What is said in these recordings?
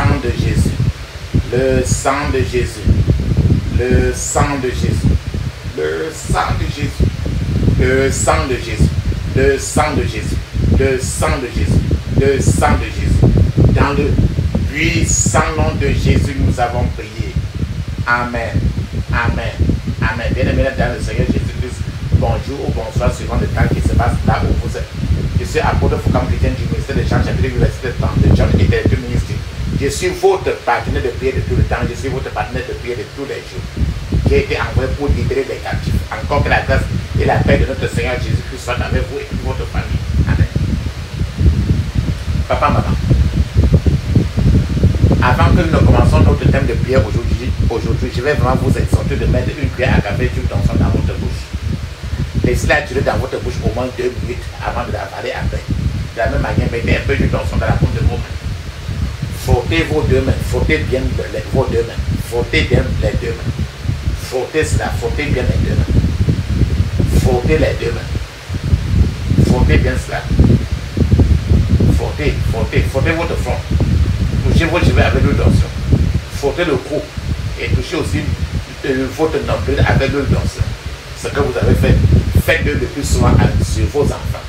sang de Jésus, le sang de Jésus, le sang de Jésus, le sang de Jésus, le sang de Jésus, le sang de Jésus, le sang de Jésus, le sang de Jésus. Dans le puissant nom de Jésus, nous avons prié. Amen. Amen. Amen. Bien-aimés dans le Seigneur Jésus-Christ, bonjour ou bonsoir suivant le temps qui se passe là où vous êtes. Je suis apôtre Foucault chrétien du ministère de Jean Chapitre Université de Temps de John et de ministère. Je suis votre partenaire de prière de tout le temps. Je suis votre partenaire de prière de tous les jours. J'ai été envoyé pour libérer les captifs. Encore que la grâce et la paix de notre Seigneur Jésus-Christ soient avec vous et toute votre famille. Amen. Papa, maman. Avant que nous ne commençons notre thème de prière aujourd'hui, je vais vraiment vous exhorter de mettre une prière à café d'huile d'encens dans votre bouche. Laissez-la durer dans votre bouche au moins 2 minutes avant de l'avaler après. De la même manière, mettez un peu d'huile d'encens dans la paume de vos mains. Frottez vos deux mains, frottez bien vos deux mains, frottez bien les deux mains. Frottez cela, frottez bien les deux mains. Frottez les deux mains. Frottez bien cela. Frottez, frottez, frottez votre front. Touchez vos cheveux avec l'huile d'encens. Frottez le cou et touchez aussi votre nombril avec l'huile d'encens. Ce que vous avez fait, faites-le le plus souvent sur vos enfants,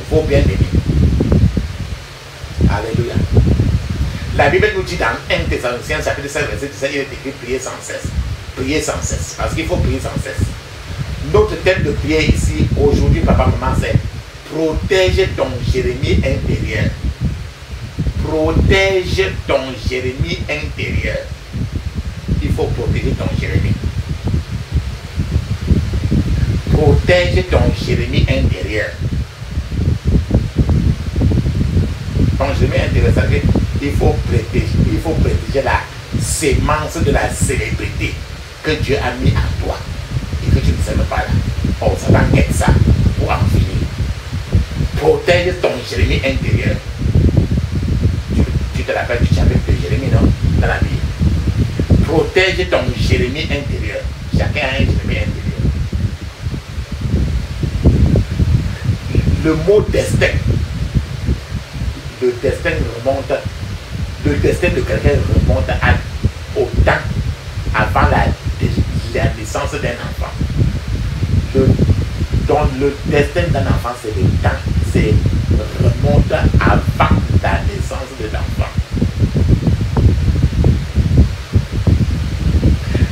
vos bien-aimés. Alléluia. La Bible nous dit dans 1 Thessaloniciens chapitre 5 verset 17, il est écrit prier sans cesse. Prier sans cesse. Parce qu'il faut prier sans cesse. Notre thème de prière ici, aujourd'hui, papa, maman, c'est protège ton Jérémie intérieur. Protège ton Jérémie intérieur. Il faut protéger ton Jérémie. Protège ton Jérémie intérieur. Ton Jérémie intérieur, ça veut dire qu'il faut protéger la sémence de la célébrité que Dieu a mis en toi et que tu ne sais même pas là. Oh, ça t'inquiète ça pour en finir. Protège ton Jérémie intérieur. Tu te rappelles du chapitre de Jérémie, non? Dans la Bible. Protège ton Jérémie intérieur. Chacun a un Jérémie intérieur. Le mot destin. Le destin remonte. Le destin de quelqu'un remonte au temps avant la naissance d'un enfant. Donc le destin d'un enfant, c'est le temps. C'est remonte avant la naissance de l'enfant.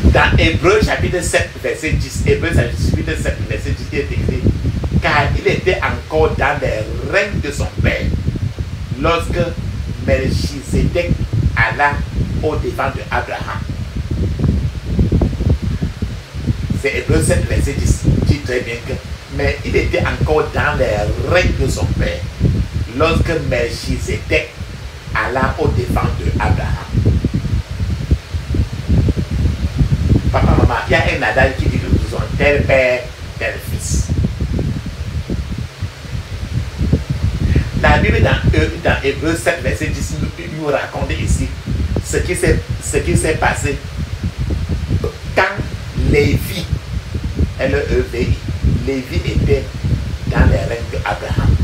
Dans Hébreux chapitre 7, verset 10, Hébreux chapitre 7, verset 10, il est écrit, car il était encore dans les règnes de son père, lorsque Melchisedec alla au devant de Abraham. C'est Hébreux 7, verset 10, dit très bien que, mais il était encore dans les règnes de son père, lorsque Melchisedec alla au devant de Abraham. Papa, maman, il y a un adage qui dit que nous sommes tel père, tel fils. La Bible dans Hébreux 7, verset 10 nous raconte ici ce qui s'est passé quand Lévi, L-E-V-I, Lévi était dans les règnes d'Abraham.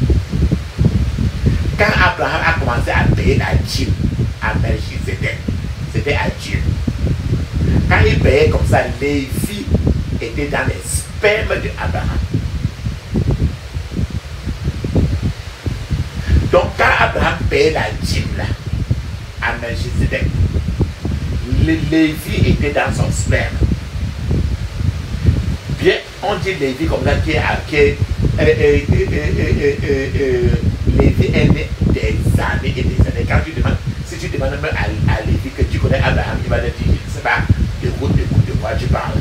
Quand Abraham a commencé à payer la dîme à Melchisedec, c'était à Dieu. Quand il payait comme ça, Lévi était dans les spermes d'Abraham. Donc quand Abraham payait la dîme là, à Melchisedec, Lévi était dans son sperme. Bien, on dit Lévi comme ça qui est Lévi est né des années et des années. Quand tu demandes, si tu demandes même à Lévi que tu connais Abraham, il va te dire, je ne sais pas de quoi tu parles.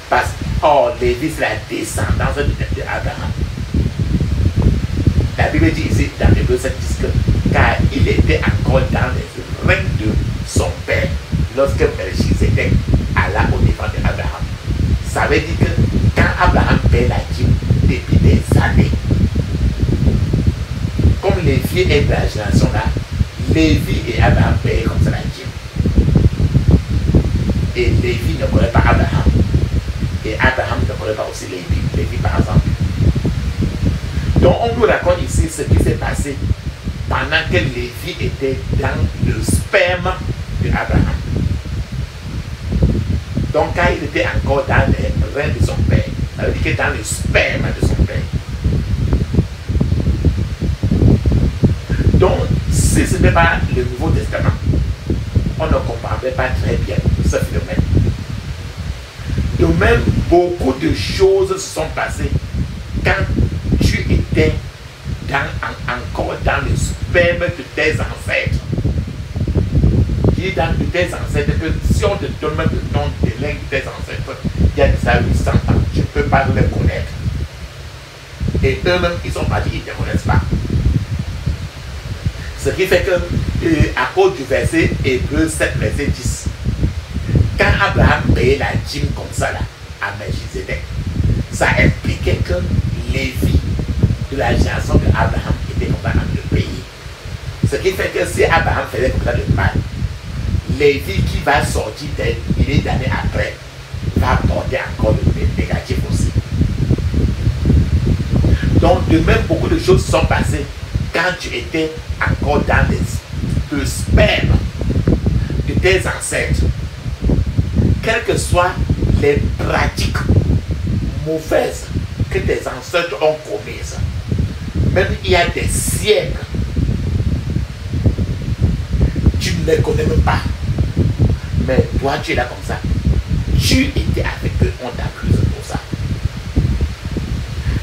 Parce que Lévi c'est la descendance d'Abraham. La Bible dit ici dans Hébreux 7 que car il était encore dans les règnes de son père lorsque Melchisedec alla au devant d'Abraham. Ça veut dire que quand Abraham paie la dîme depuis des années, comme Lévi est de la génération là, Lévi et Abraham paient comme ça la dîme. Et Lévi ne connaît pas Abraham. Et Abraham ne connaît pas aussi Lévi par exemple. Donc on nous raconte ici ce qui s'est passé pendant que Lévi était dans le sperme d'Abraham. Donc quand il était encore dans les reins de son père, ça veut dire qu'il était dans le sperme de son père. Donc si ce n'était pas le Nouveau Testament, on ne comprendrait pas très bien ce phénomène. De même, beaucoup de choses se sont passées quand tu étais encore dans le sperme de tes ancêtres. Qui est dans de tes ancêtres, que si on te donne même le nom de l'un de tes ancêtres, il y a de ça 800 ans, tu ne peux pas les connaître. Et eux-mêmes, ils sont partis, ils ne te connaissent pas. Ce qui fait que, à cause du verset Hébreux 7, verset 10, quand Abraham payait la dîme comme ça là, à Melchizedek, ça impliquait que Lévi de la génération d'Abraham était capable de payer. Ce qui fait que si Abraham faisait comme ça le mal, Lévi qui va sortir des milliers d'années après va porter encore le négatif aussi. Donc de même, beaucoup de choses sont passées quand tu étais encore dans le sperme de tes ancêtres. Quelles que soient les pratiques mauvaises que tes ancêtres ont commises, même il y a des siècles, tu ne les connais même pas. Mais toi, tu es là comme ça. Tu étais avec eux, on t'accuse pour ça.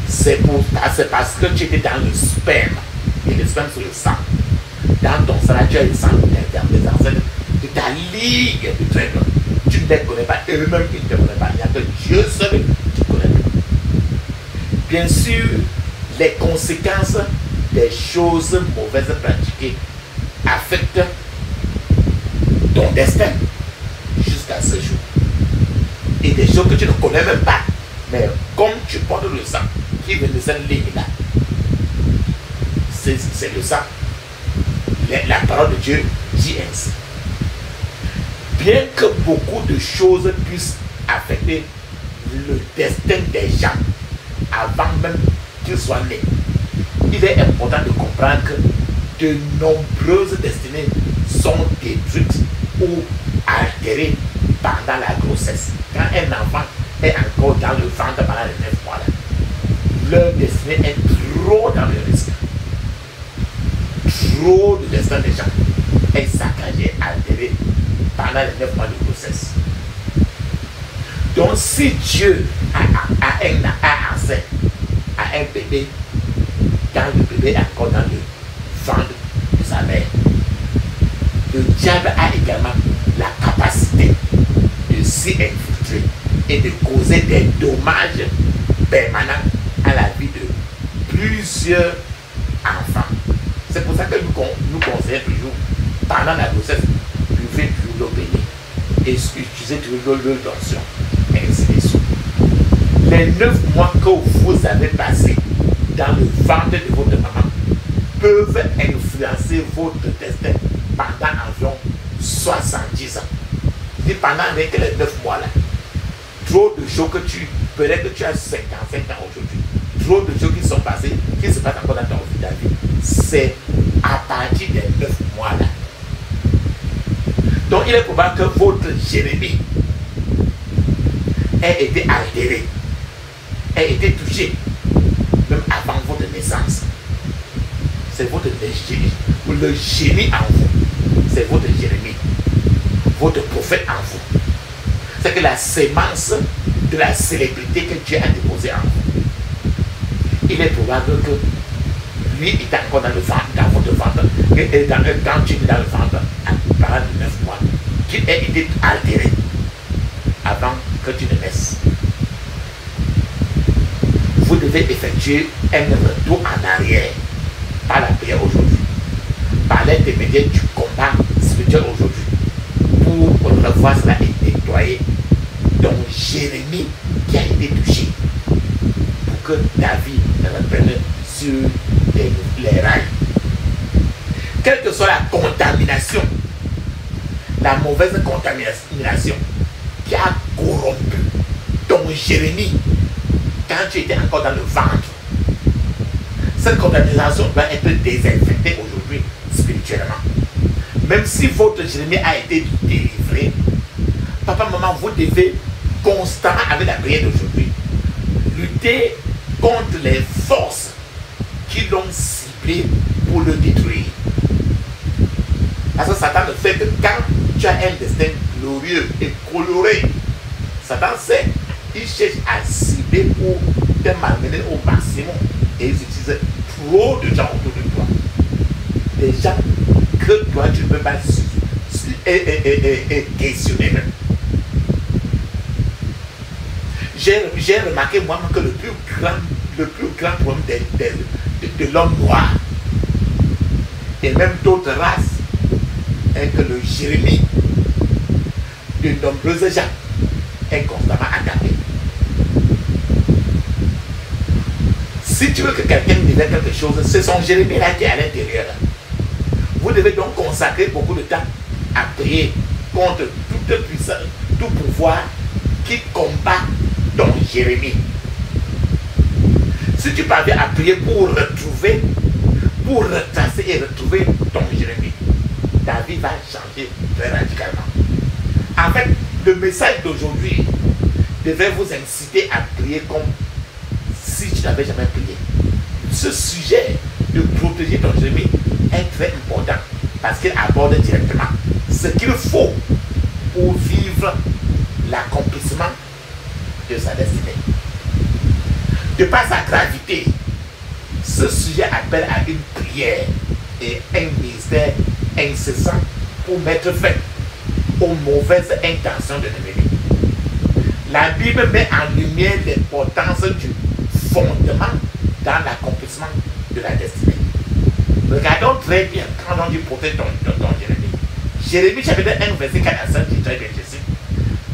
C'est parce que tu étais dans le sperme. Et le sperme, c'est le sang. Dans ton sang, là, tu as le sang des ancêtres de ta ligue de traîne. Tu ne les connais pas. Eux-mêmes, ils ne te connaissent pas. Il n'y a que Dieu seul qui connaît. Bien sûr, les conséquences des choses mauvaises pratiquées affectent ton destin jusqu'à ce jour. Et des choses que tu ne connais même pas. Mais comme tu portes le sang qui vient de cette ligne-là, c'est le sang. La parole de Dieu dit ainsi. Bien que beaucoup de choses puissent affecter le destin des gens avant même qu'ils soient nés, il est important de comprendre que de nombreuses destinées sont détruites ou altérées pendant la grossesse. Quand un enfant est encore dans le ventre pendant les 9 mois, leur destinée est trop dans le risque. Trop de destin des gens est saccagé, altéré pendant les 9 mois de grossesse. Donc si Dieu a un bébé, quand le bébé est encore dans le ventre de sa mère, le diable a également la capacité de s'y infiltrer et de causer des dommages permanents à la vie de plusieurs enfants. C'est pour ça que nous conseillons toujours, pendant la grossesse, buvez de l'eau bénie et utilisez toujours l'eau d'onction, et ainsi de suite. Les 9 mois que vous avez passés dans le ventre de votre maman peuvent influencer votre destin pendant environ 70 ans. Et pendant les 9 mois là, trop de choses que peut-être que tu as 55 ans aujourd'hui, trop de choses qui sont passées, qui se passent encore dans ton vie, c'est à partir des 9 mois là. Donc il est probable que votre Jérémie ait été altérée, ait été touchée, même avant votre naissance. C'est votre génie, le génie en vous, c'est votre Jérémie, votre prophète en vous. C'est que la sémence de la célébrité que Dieu a déposée en vous. Il est probable que lui est encore dans le ventre, dans votre ventre, et quand tu es dans le ventre, pendant 9 mois, qu'il ait été altéré avant que tu ne naisses. Vous devez effectuer un retour en arrière par la prière aujourd'hui, par l'intermédiaire du combat spirituel aujourd'hui, pour revoir cela et nettoyer ton Jérémie qui a été touché, pour que ta vie reprenne sur les rails. Quelle que soit la contamination, la mauvaise contamination qui a corrompu ton Jérémie quand tu étais encore dans le ventre, cette contamination doit être désinfectée aujourd'hui Même si votre Jérémie a été délivré, papa, maman, vous devez constamment, avec la prière d'aujourd'hui, lutter contre les forces qui l'ont ciblé pour le détruire. Parce que Satan ne fait que quand tu as un destin glorieux et coloré, Satan sait, il cherche à cibler pour te malmener au maximum. Et il utilise trop de gens autour de toi. Des gens que toi tu ne peux pas questionner même. J'ai remarqué moi-même que le plus grand problème de l'homme noir et même d'autres races est que le Jérémie de nombreux gens est constamment attaqué. Si tu veux que quelqu'un devienne quelque chose, c'est son Jérémie là qui est à l'intérieur. Vous devez donc consacrer beaucoup de temps à prier contre toute puissance, tout pouvoir qui combat ton Jérémie. Si tu parviens à prier pour retrouver, pour retracer et retrouver ton Jérémie, ta vie va changer très radicalement. En fait, le message d'aujourd'hui devrait vous inciter à prier comme si tu n'avais jamais prié. Ce sujet de protéger ton Jérémie est très important parce qu'il aborde directement ce qu'il faut pour vivre l'accomplissement de sa destinée. De par sa gravité, ce sujet appelle à une prière et un ministère incessant pour mettre fin aux mauvaises intentions de l'ennemi. La Bible met en lumière l'importance du fondement dans l'accomplissement de la destinée. Regardons très bien quand on dit protège ton Jérémie. Jérémie chapitre 1 verset 4 à 5 dit très bien ceci.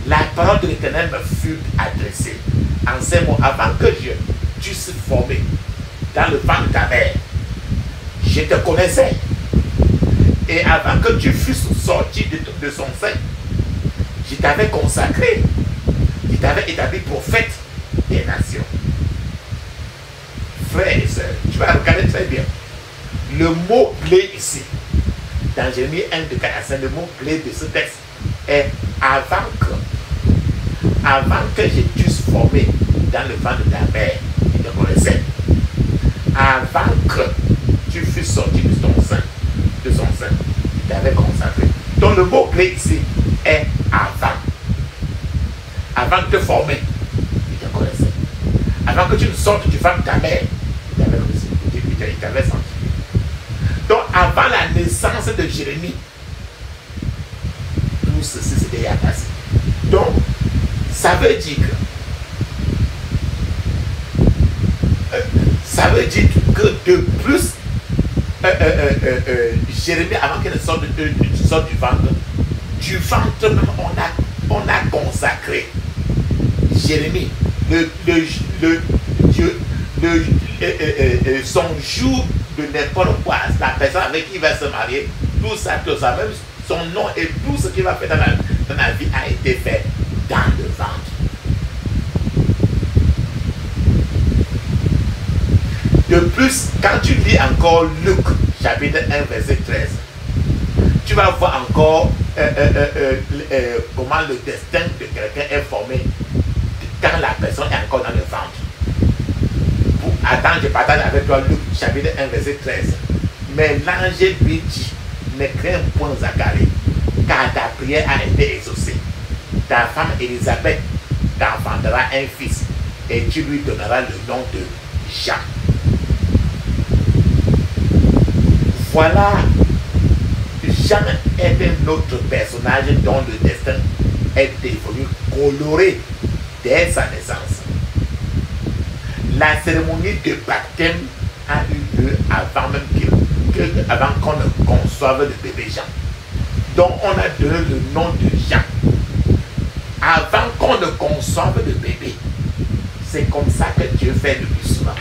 La parole de l'Éternel me fut adressée en ces mots: avant que je t'eusse formé dans le ventre de ta mère, je te connaissais. Et avant que tu fusses sorti de son sein, je t'avais consacré, je t'avais établi prophète des nations. Frères et sœurs, tu vas regarder très bien. Le mot clé ici, dans Jérémie 1 de 4 à 5, le mot clé de ce texte est avant que je t'eusse formé dans le ventre de ta mère, je te connaissais. Avant que tu fusses sorti de son sein, il t'avait consacré. Donc le mot clé ici est avant. Avant de te former, il te connaissait. Avant que tu ne sortes du ventre de ta mère, il t'avait senti. Donc avant la naissance de Jérémie, tout ceci s'était déjà passé. Donc ça veut dire que de plus Jérémie, avant qu'elle ne sorte du ventre même, on a consacré Jérémie, son jour de n'importe quoi, la personne avec qui il va se marier, tout ça, même son nom et tout ce qu'il va faire dans la vie a été fait dans le ventre. De plus, quand tu lis encore Luc, chapitre 1, verset 13, tu vas voir encore comment le destin de quelqu'un est formé quand la personne est encore dans le ventre. Attends, je partage avec toi Luc, chapitre 1, verset 13. Mais l'ange lui dit: ne crains point, Zacharie, car ta prière a été exaucée. Ta femme Élisabeth t'enfantera un fils, et tu lui donneras le nom de Jean. Voilà, Jean est un autre personnage dont le destin est devenu coloré dès sa naissance. La cérémonie de baptême a eu lieu avant même avant qu'on ne conçoive le bébé Jean. Donc on a donné le nom de Jean avant qu'on ne conçoive le bébé. C'est comme ça que Dieu fait le plus souvent.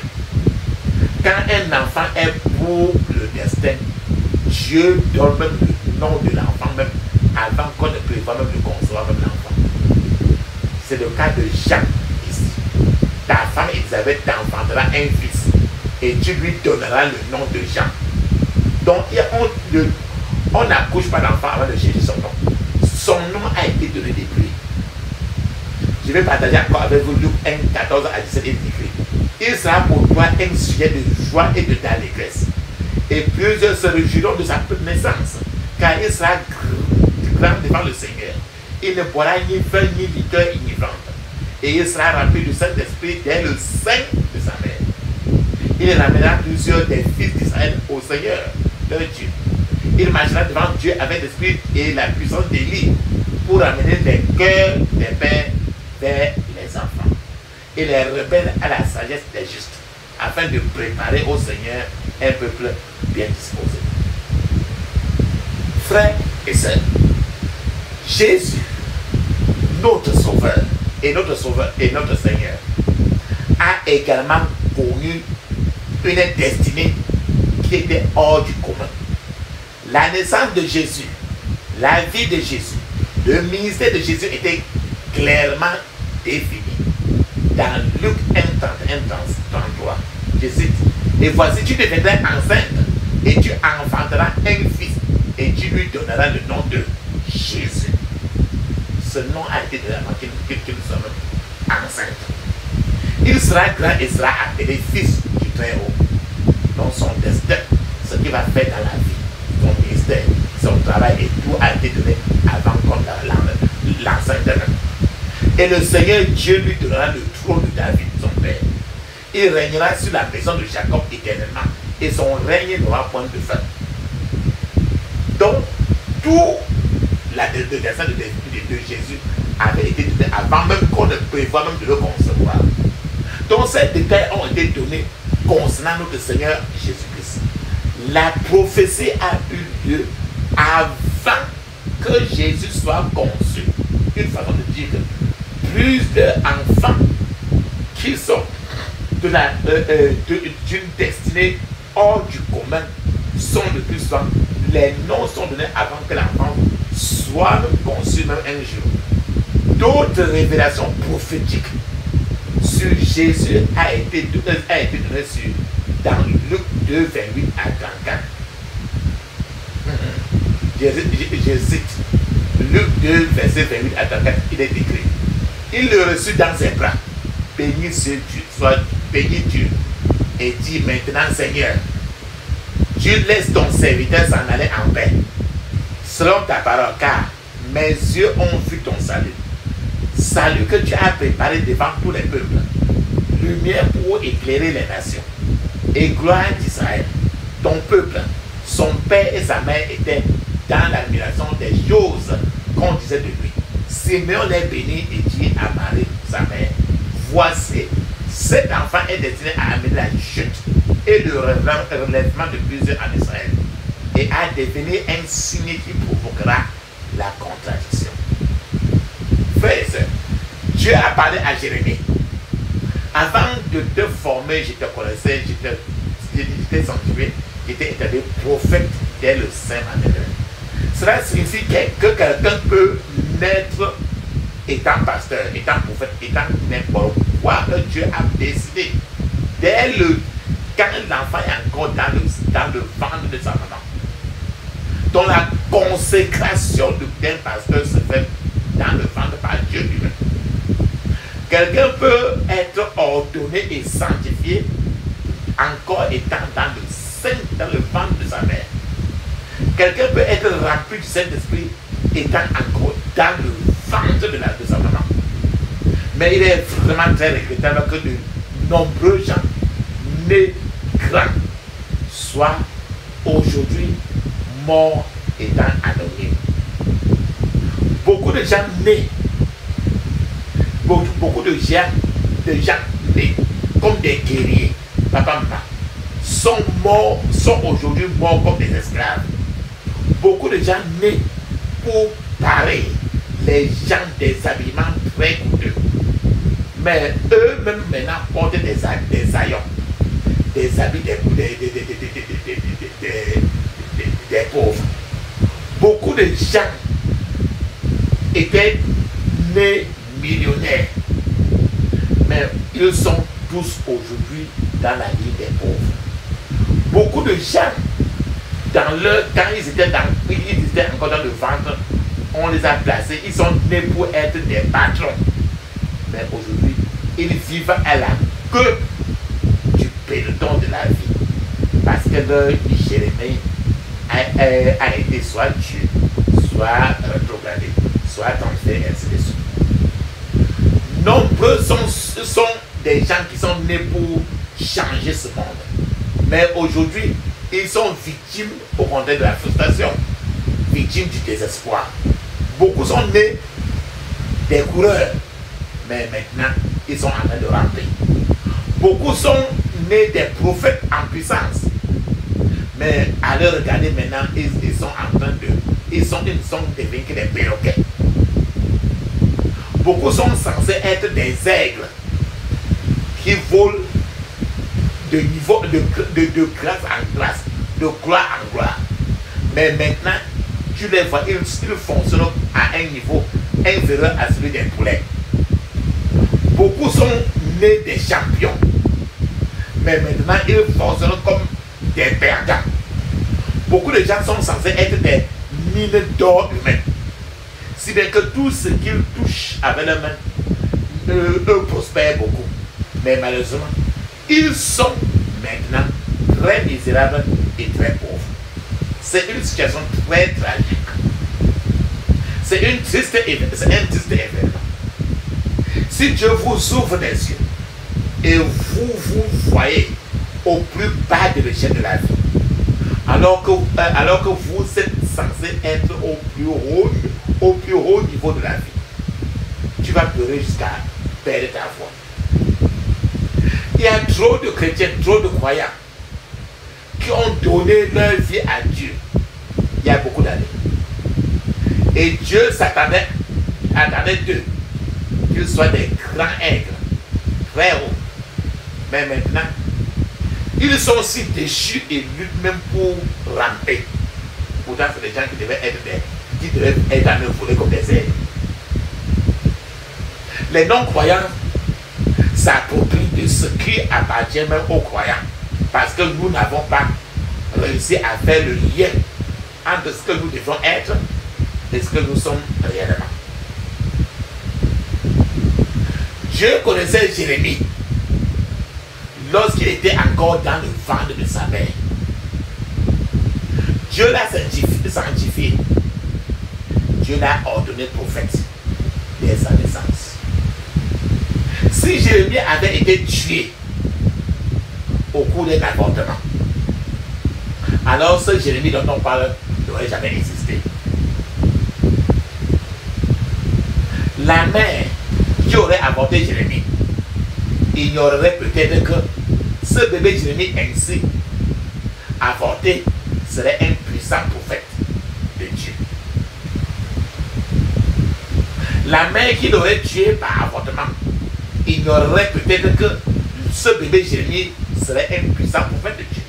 Quand un enfant est pour le destin, Dieu donne même le nom de l'enfant même avant qu'on ne prévoie même de concevoir même l'enfant. C'est le cas de Jean ici. Ta femme Élisabeth t'enfantera un fils et tu lui donneras le nom de Jean. Donc On n'accouche pas d'enfant avant de chercher son nom. Son nom a été donné depuis. Je vais partager encore avec vous Luc 1, 14 à 17 et écrit. Il sera pour toi un sujet de joie et d'allégresse. Et plusieurs se réjouiront de sa naissance, car il sera grand devant le Seigneur. Il ne boira ni vin, ni liqueur enivrante. Et il sera rempli du Saint-Esprit dès le sein de sa mère. Il ramènera plusieurs des fils d'Israël au Seigneur, leur Dieu. Il marchera devant Dieu avec l'esprit et la puissance d'Élie pour amener les cœurs des pères vers les enfants et les rebelles à la sagesse des justes, afin de préparer au Seigneur un peuple bien disposé. Frères et sœurs, Jésus, notre Sauveur et notre Seigneur, a également connu une destinée qui était hors du commun. La naissance de Jésus, la vie de Jésus, le ministère de Jésus était clairement défini. Dans Luc 1, 31, 33, je cite, et voici, tu deviendras enceinte et tu enfanteras un fils et tu lui donneras le nom de Jésus. Ce nom a été donné avant que nous sommes enceintes. Il sera grand et sera appelé fils du Très-Haut. Donc son destin, ce qu'il va faire dans la vie, son ministère, son travail et tout a été donné avant qu'on l'enceinte. Et le Seigneur Dieu lui donnera le trône de David, son père. Il régnera sur la maison de Jacob éternellement, et son règne n'aura point de fin. Donc, tout le destin de Jésus avait été donné avant même qu'on ne prévoit même de le concevoir. Donc, ces détails ont été donnés concernant notre Seigneur Jésus-Christ. La prophétie a eu lieu avant que Jésus soit conçu. Une façon de dire que plusieurs enfants qui sont d'une destinée hors du commun sont le plus souvent, les noms sont donnés avant que l'enfant soit conçu même un jour. D'autres révélations prophétiques sur Jésus a été données dans Luc 2, 28 à 34. Je cite Luc 2, verset 28 à 34, il est écrit. Il le reçut dans ses bras, béni Dieu, et dit maintenant Seigneur, tu laisses ton serviteur s'en aller en paix, selon ta parole, car mes yeux ont vu ton salut. Salut que tu as préparé devant tous les peuples, lumière pour éclairer les nations, et gloire d'Israël. Ton peuple, son père et sa mère étaient dans l'admiration des choses qu'on disait de lui. Simeon est béni et dit à Marie, sa mère, voici, cet enfant est destiné à amener la chute et le relèvement de plusieurs en Israël, et à devenir un signe qui provoquera la contradiction. Frères et sœurs, Dieu a parlé à Jérémie. Avant de te former, je te connaissais, j'étais sanctifié, j'étais établi prophète dès le sein maternel. Cela signifie que quelqu'un peut naître étant pasteur, étant prophète, étant n'importe quoi que Dieu a décidé. Quand l'enfant est encore dans le ventre de sa maman. Donc la consécration d'un pasteur se fait dans le ventre par Dieu lui-même. Quelqu'un peut être ordonné et sanctifié encore étant dans le ventre de sa mère. Quelqu'un peut être rempli du Saint-Esprit étant encore dans le ventre de sa maman. Mais il est vraiment très regrettable que de nombreux gens nés grands soient aujourd'hui morts étant anonymes. Beaucoup de gens nés, beaucoup de gens nés comme des guerriers, papa, maman, sont aujourd'hui morts comme des esclaves. Beaucoup de gens nés pour parer les gens des habillements très coûteux. Mais eux-mêmes maintenant portent des haillons, des habits des pauvres. Beaucoup de gens étaient nés millionnaires, mais ils sont tous aujourd'hui dans la vie des pauvres. Beaucoup de gens quand ils étaient encore dans le ventre, on les a placés, ils sont nés pour être des patrons. Mais aujourd'hui, ils vivent à la queue du peloton de la vie. Parce que le Jérémie a été soit tué, soit rétrogradé, soit transféré, ainsi de suite. Nombreux sont des gens qui sont nés pour changer ce monde. Mais aujourd'hui, ils sont victimes au contraire de la frustration, victimes du désespoir. Beaucoup sont nés des coureurs, mais maintenant, ils sont en train de ramper. Beaucoup sont nés des prophètes en puissance. Mais à leur regarder maintenant, ils sont en train de... Ils sont devenus des perroquets. Beaucoup sont censés être des aigles qui volent de niveau de classe en classe, de gloire en gloire. Mais maintenant, tu les vois, ils fonctionnent à un niveau inférieur à celui des poulets. Beaucoup sont nés des champions. Mais maintenant, ils fonctionnent comme des perdants. Beaucoup de gens sont censés être des mines d'or humaines. Si bien que tout ce qu'ils touchent avec leurs mains, eux prospèrent beaucoup. Mais malheureusement, ils sont maintenant très misérables et très pauvres. C'est une situation très tragique. C'est un triste événement. Si Dieu vous ouvre les yeux et vous voyez au plus bas de l'échelle de la vie, alors que vous êtes censé être au plus haut niveau de la vie, tu vas pleurer jusqu'à perdre ta voix. Il y a trop de chrétiens, trop de croyants qui ont donné leur vie à Dieu il y a beaucoup d'années. Et Dieu attendait d'eux qu'ils soient des grands aigles, très hauts. Mais maintenant, ils sont aussi déchus et luttent même pour ramper. Pourtant, c'est des gens qui devaient être à nous voler comme des aigles. Les non-croyants s'approprient de ce qui appartient même aux croyants. Parce que nous n'avons pas réussi à faire le lien entre ce que nous devons être et ce que nous sommes réellement. Dieu connaissait Jérémie lorsqu'il était encore dans le ventre de sa mère. Dieu l'a sanctifié. Dieu l'a ordonné prophète dès sa naissance. Si Jérémie avait été tué au cours d'un avortement, alors ce Jérémie dont on parle n'aurait jamais existé. La mère qui aurait avorté Jérémie ignorerait peut-être que ce bébé Jérémie ainsi avorté serait un puissant prophète de Dieu. La mère qui l'aurait tué par avortement ignorerait peut-être que ce bébé Jérémie serait un puissant prophète de Dieu.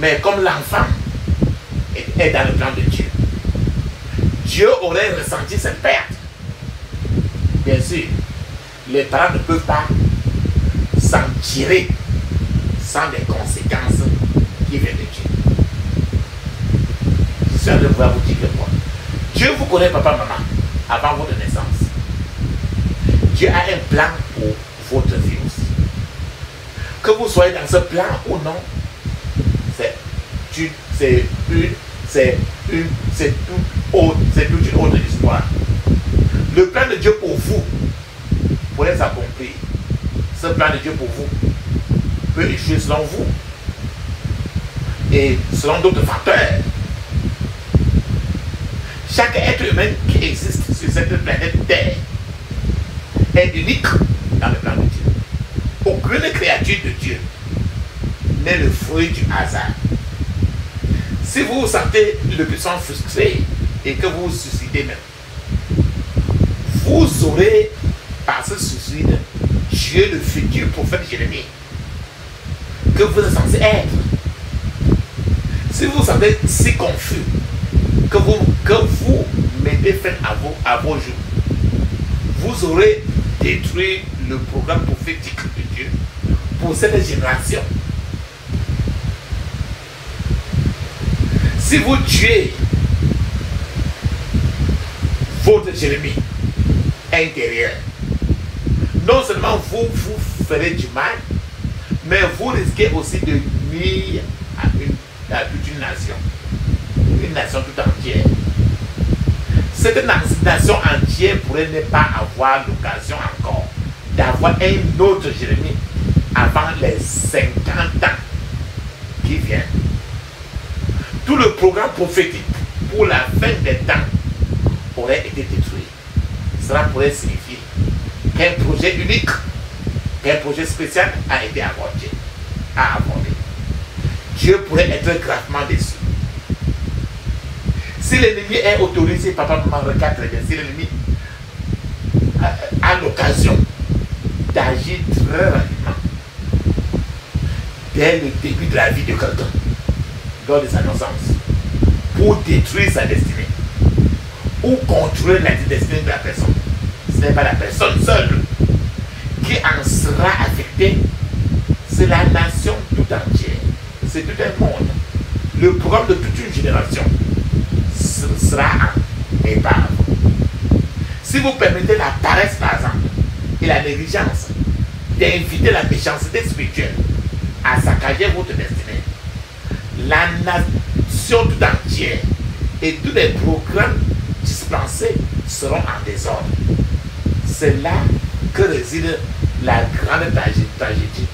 Mais comme l'enfant est dans le plan de Dieu, Dieu aurait ressenti cette perte. Bien sûr, les parents ne peuvent pas s'en tirer sans des conséquences qui viennent de Dieu. Je suis en train de pouvoir vous dire que quoi. Dieu vous connaît, papa, maman, avant votre naissance. Dieu a un plan pour votre vie aussi. Que vous soyez dans ce plan ou non, c'est toute une autre histoire. Le plan de Dieu pour vous, pour les accomplir, ce plan de Dieu pour vous peut échouer selon vous et selon d'autres facteurs. Chaque être humain qui existe sur cette planète Terre est unique dans le plan de Dieu. Aucune créature de Dieu n'est le fruit du hasard. Si vous vous sentez le plus frustré et que vous vous suicidez même, vous aurez par ce suicide tué le futur prophète Jérémie que vous êtes censé être. Si vous vous sentez si confus que vous mettez fin à vos jours, vous aurez détruit le programme prophétique de Dieu pour cette génération. Si vous tuez votre Jérémie intérieur, non seulement vous ferez du mal, mais vous risquez aussi de nuire à toute une nation tout entière. Cette nation entière pourrait ne pas avoir l'occasion encore d'avoir un autre Jérémie avant les 50 ans qui viennent. Tout le programme prophétique pour la fin des temps aurait été détruit. Cela pourrait signifier qu'un projet unique, qu'un projet spécial a été avorté. Dieu pourrait être gravement déçu. Si l'ennemi est autorisé, papa, maman, regarde très bien, si l'ennemi a l'occasion d'agir très rapidement dès le début de la vie de quelqu'un, lors de sa naissance, pour détruire sa destinée ou contrôler la destinée de la personne, ce n'est pas la personne seule qui en sera affectée, c'est la nation tout entière, c'est tout un monde. Le programme de toute une génération sera en épave. Si vous permettez la paresse, par exemple, et la négligence d'inviter la méchanceté spirituelle à saccager votre destinée, la nation tout entière et tous les programmes dispensés seront en désordre. C'est là que réside la grande tragédie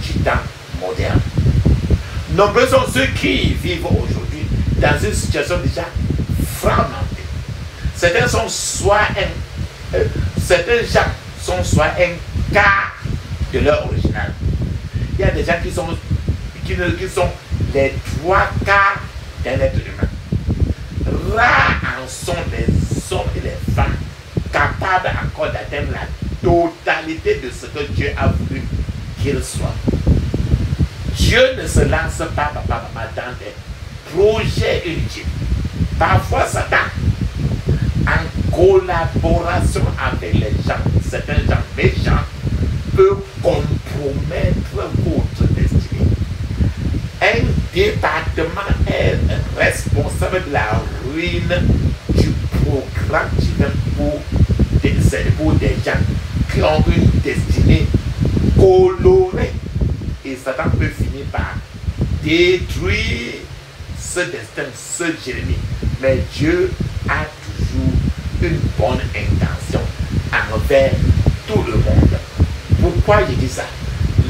du temps moderne. Nombreux sont ceux qui vivent aujourd'hui dans une situation déjà fragmentée. Certains gens sont soit un quart de leur original. Il y a des gens qui sont les 3/4 d'un être humain. Rares en sont les hommes et les femmes capables encore d'atteindre la totalité de ce que Dieu a voulu qu'ils soient. Dieu ne se lance pas, papa, maman, dans des projets inutiles. Parfois, Satan, en collaboration avec les gens, certains gens méchants, peut compromettre votre destinée. Un département est responsable de la ruine du programme divin pour des gens qui ont une destinée colorée. Et Satan peut finir par détruire ce destin, ce Jérémie. Mais Dieu a toujours une bonne intention envers tout le monde. Pourquoi je dis ça?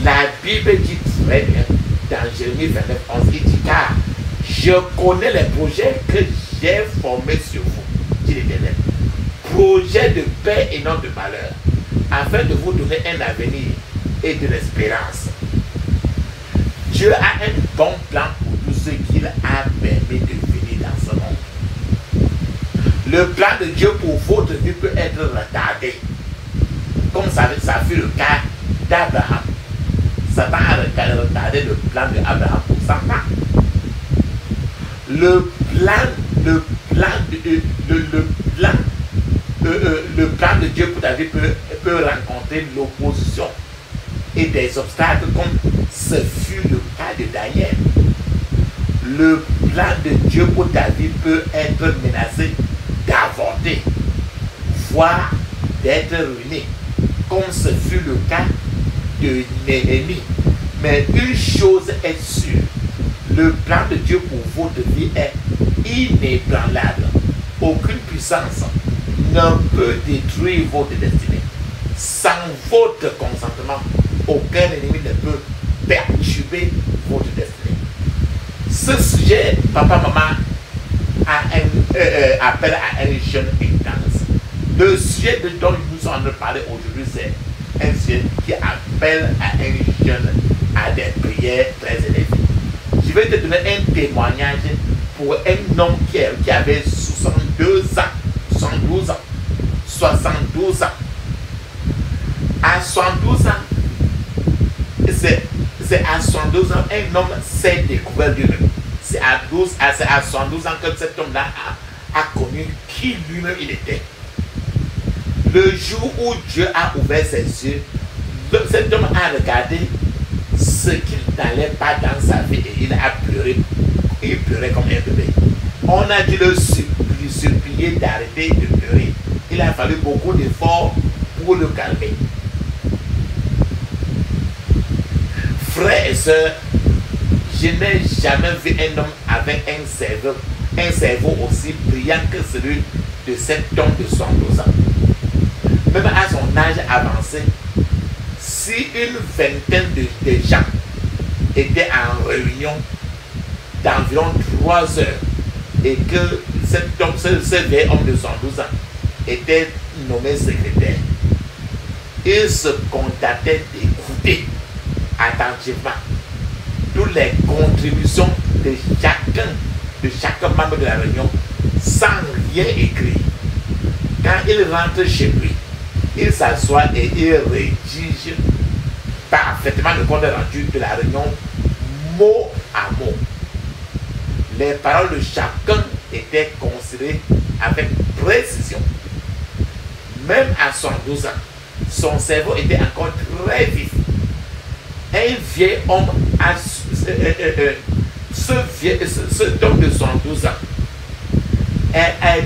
La Bible dit très bien dans Jérémie 29, 11, il dit: car je connais les projets que j'ai formés sur vous, dit l'Éternel. Projets de paix et non de malheur, afin de vous donner un avenir et de l'espérance. Dieu a un bon plan pour tout ce qu'il a permis de venir dans ce monde. Le plan de Dieu pour votre vie peut être retardé, comme ça fut le cas d'Abraham. Satan a retardé le plan d'Abraham pour 100 ans. Le plan de Dieu pour ta vie peut rencontrer l'opposition et des obstacles, comme ce fut le cas de Daniel. Le plan de Dieu pour ta vie peut être menacé d'avorter, voire d'être ruiné, comme ce fut le cas de Néhémie. Mais une chose est sûre, le plan de Dieu pour votre vie est inébranlable. Aucune puissance ne peut détruire votre destinée. Sans votre consentement, aucun ennemi ne peut perturber votre destinée. Ce sujet, papa, maman, appelle à un jeûne intense. Le sujet dont nous sommes en train de parler aujourd'hui, c'est un sujet qui appelle à un jeûne, à des prières très élevées. Je vais te donner un témoignage pour un homme qui avait 72 ans, 72 ans, 72 ans. À 72 ans, c'est à 72 ans, un homme s'est découvert lui-même. C'est à 72 ans que cet homme-là a connu qui lui-même il était. Le jour où Dieu a ouvert ses yeux, cet homme a regardé ce qu'il n'allait pas dans sa vie et il a pleuré Il pleurait comme un bébé. On a dû le supplier d'arrêter de pleurer. Il a fallu beaucoup d'efforts pour le calmer. Frères et sœurs, je n'ai jamais vu un homme avec un cerveau aussi brillant que celui de cet homme de 72 ans. Même à son âge avancé, si une vingtaine de gens étaient en réunion d'environ 3 heures et que ce vieil homme de 72 ans était nommé secrétaire, il se contentait d'écouter attentivement toutes les contributions de chaque membre de la réunion sans rien écrire. Quand il rentre chez lui, il s'assoit et il rédige parfaitement le compte rendu de la réunion mot à mot. Les paroles de chacun étaient considérées avec précision. Même à 72 ans, son cerveau était encore très vif. Un vieil homme, ce homme de 72 ans,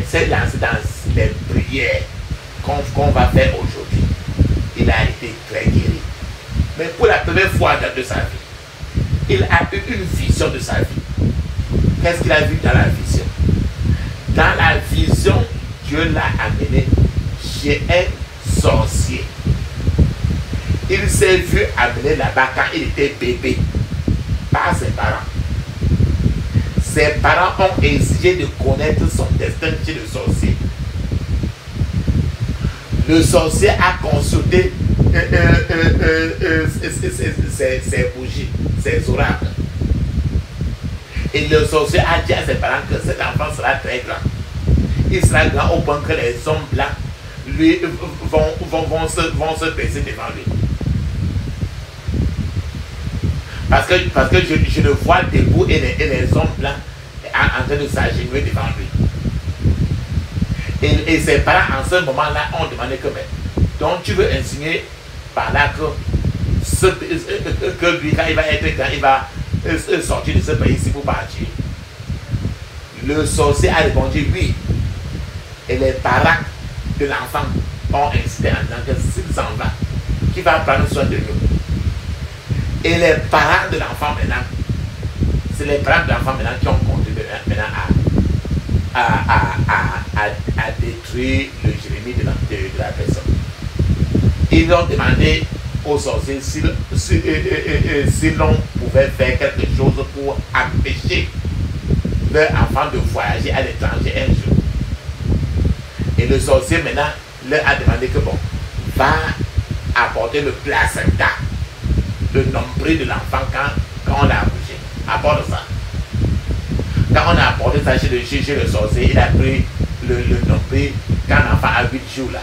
s'est lancé dans les prières qu'on va faire aujourd'hui. Il a été très guéri. Mais pour la première fois de sa vie, il a eu une vision de sa vie. Qu'est-ce qu'il a vu dans la vision? Dans la vision, Dieu l'a amené chez un sorcier. Il s'est vu amener là-bas quand il était bébé par ses parents. Ses parents ont essayé de connaître son destin chez le sorcier. Le sorcier a consulté ses bougies, ses oracles. Et le sorcier a dit à ses parents que cet enfant sera très grand. Il sera grand au point que les hommes blancs lui vont se baisser devant lui. Parce que je le vois debout et les hommes blancs en train de s'agenouiller devant lui. Et ses parents en ce moment-là ont demandé que, mais, donc tu veux insinuer par là que lui, quand il va être grand, il va sortir de ce pays-ci pour partir. Le sorcier a répondu oui. Et les parents de l'enfant ont insisté en disant que s'il s'en va, qui va prendre soin de nous. Et les parents de l'enfant maintenant, c'est les parents de l'enfant maintenant qui ont contribué maintenant à détruire le Jérémie de la personne. Ils ont demandé aux sorciers si l'on pouvait faire quelque chose pour empêcher leur enfant de voyager à l'étranger un jour. Et le sorcier maintenant leur a demandé que bon, va apporter le placenta, le nombril de l'enfant quand on l'a accouché. Apporte ça. Quand on a apporté ça chez le sorcier, il a pris le nombril, quand l'enfant a 8 jours là,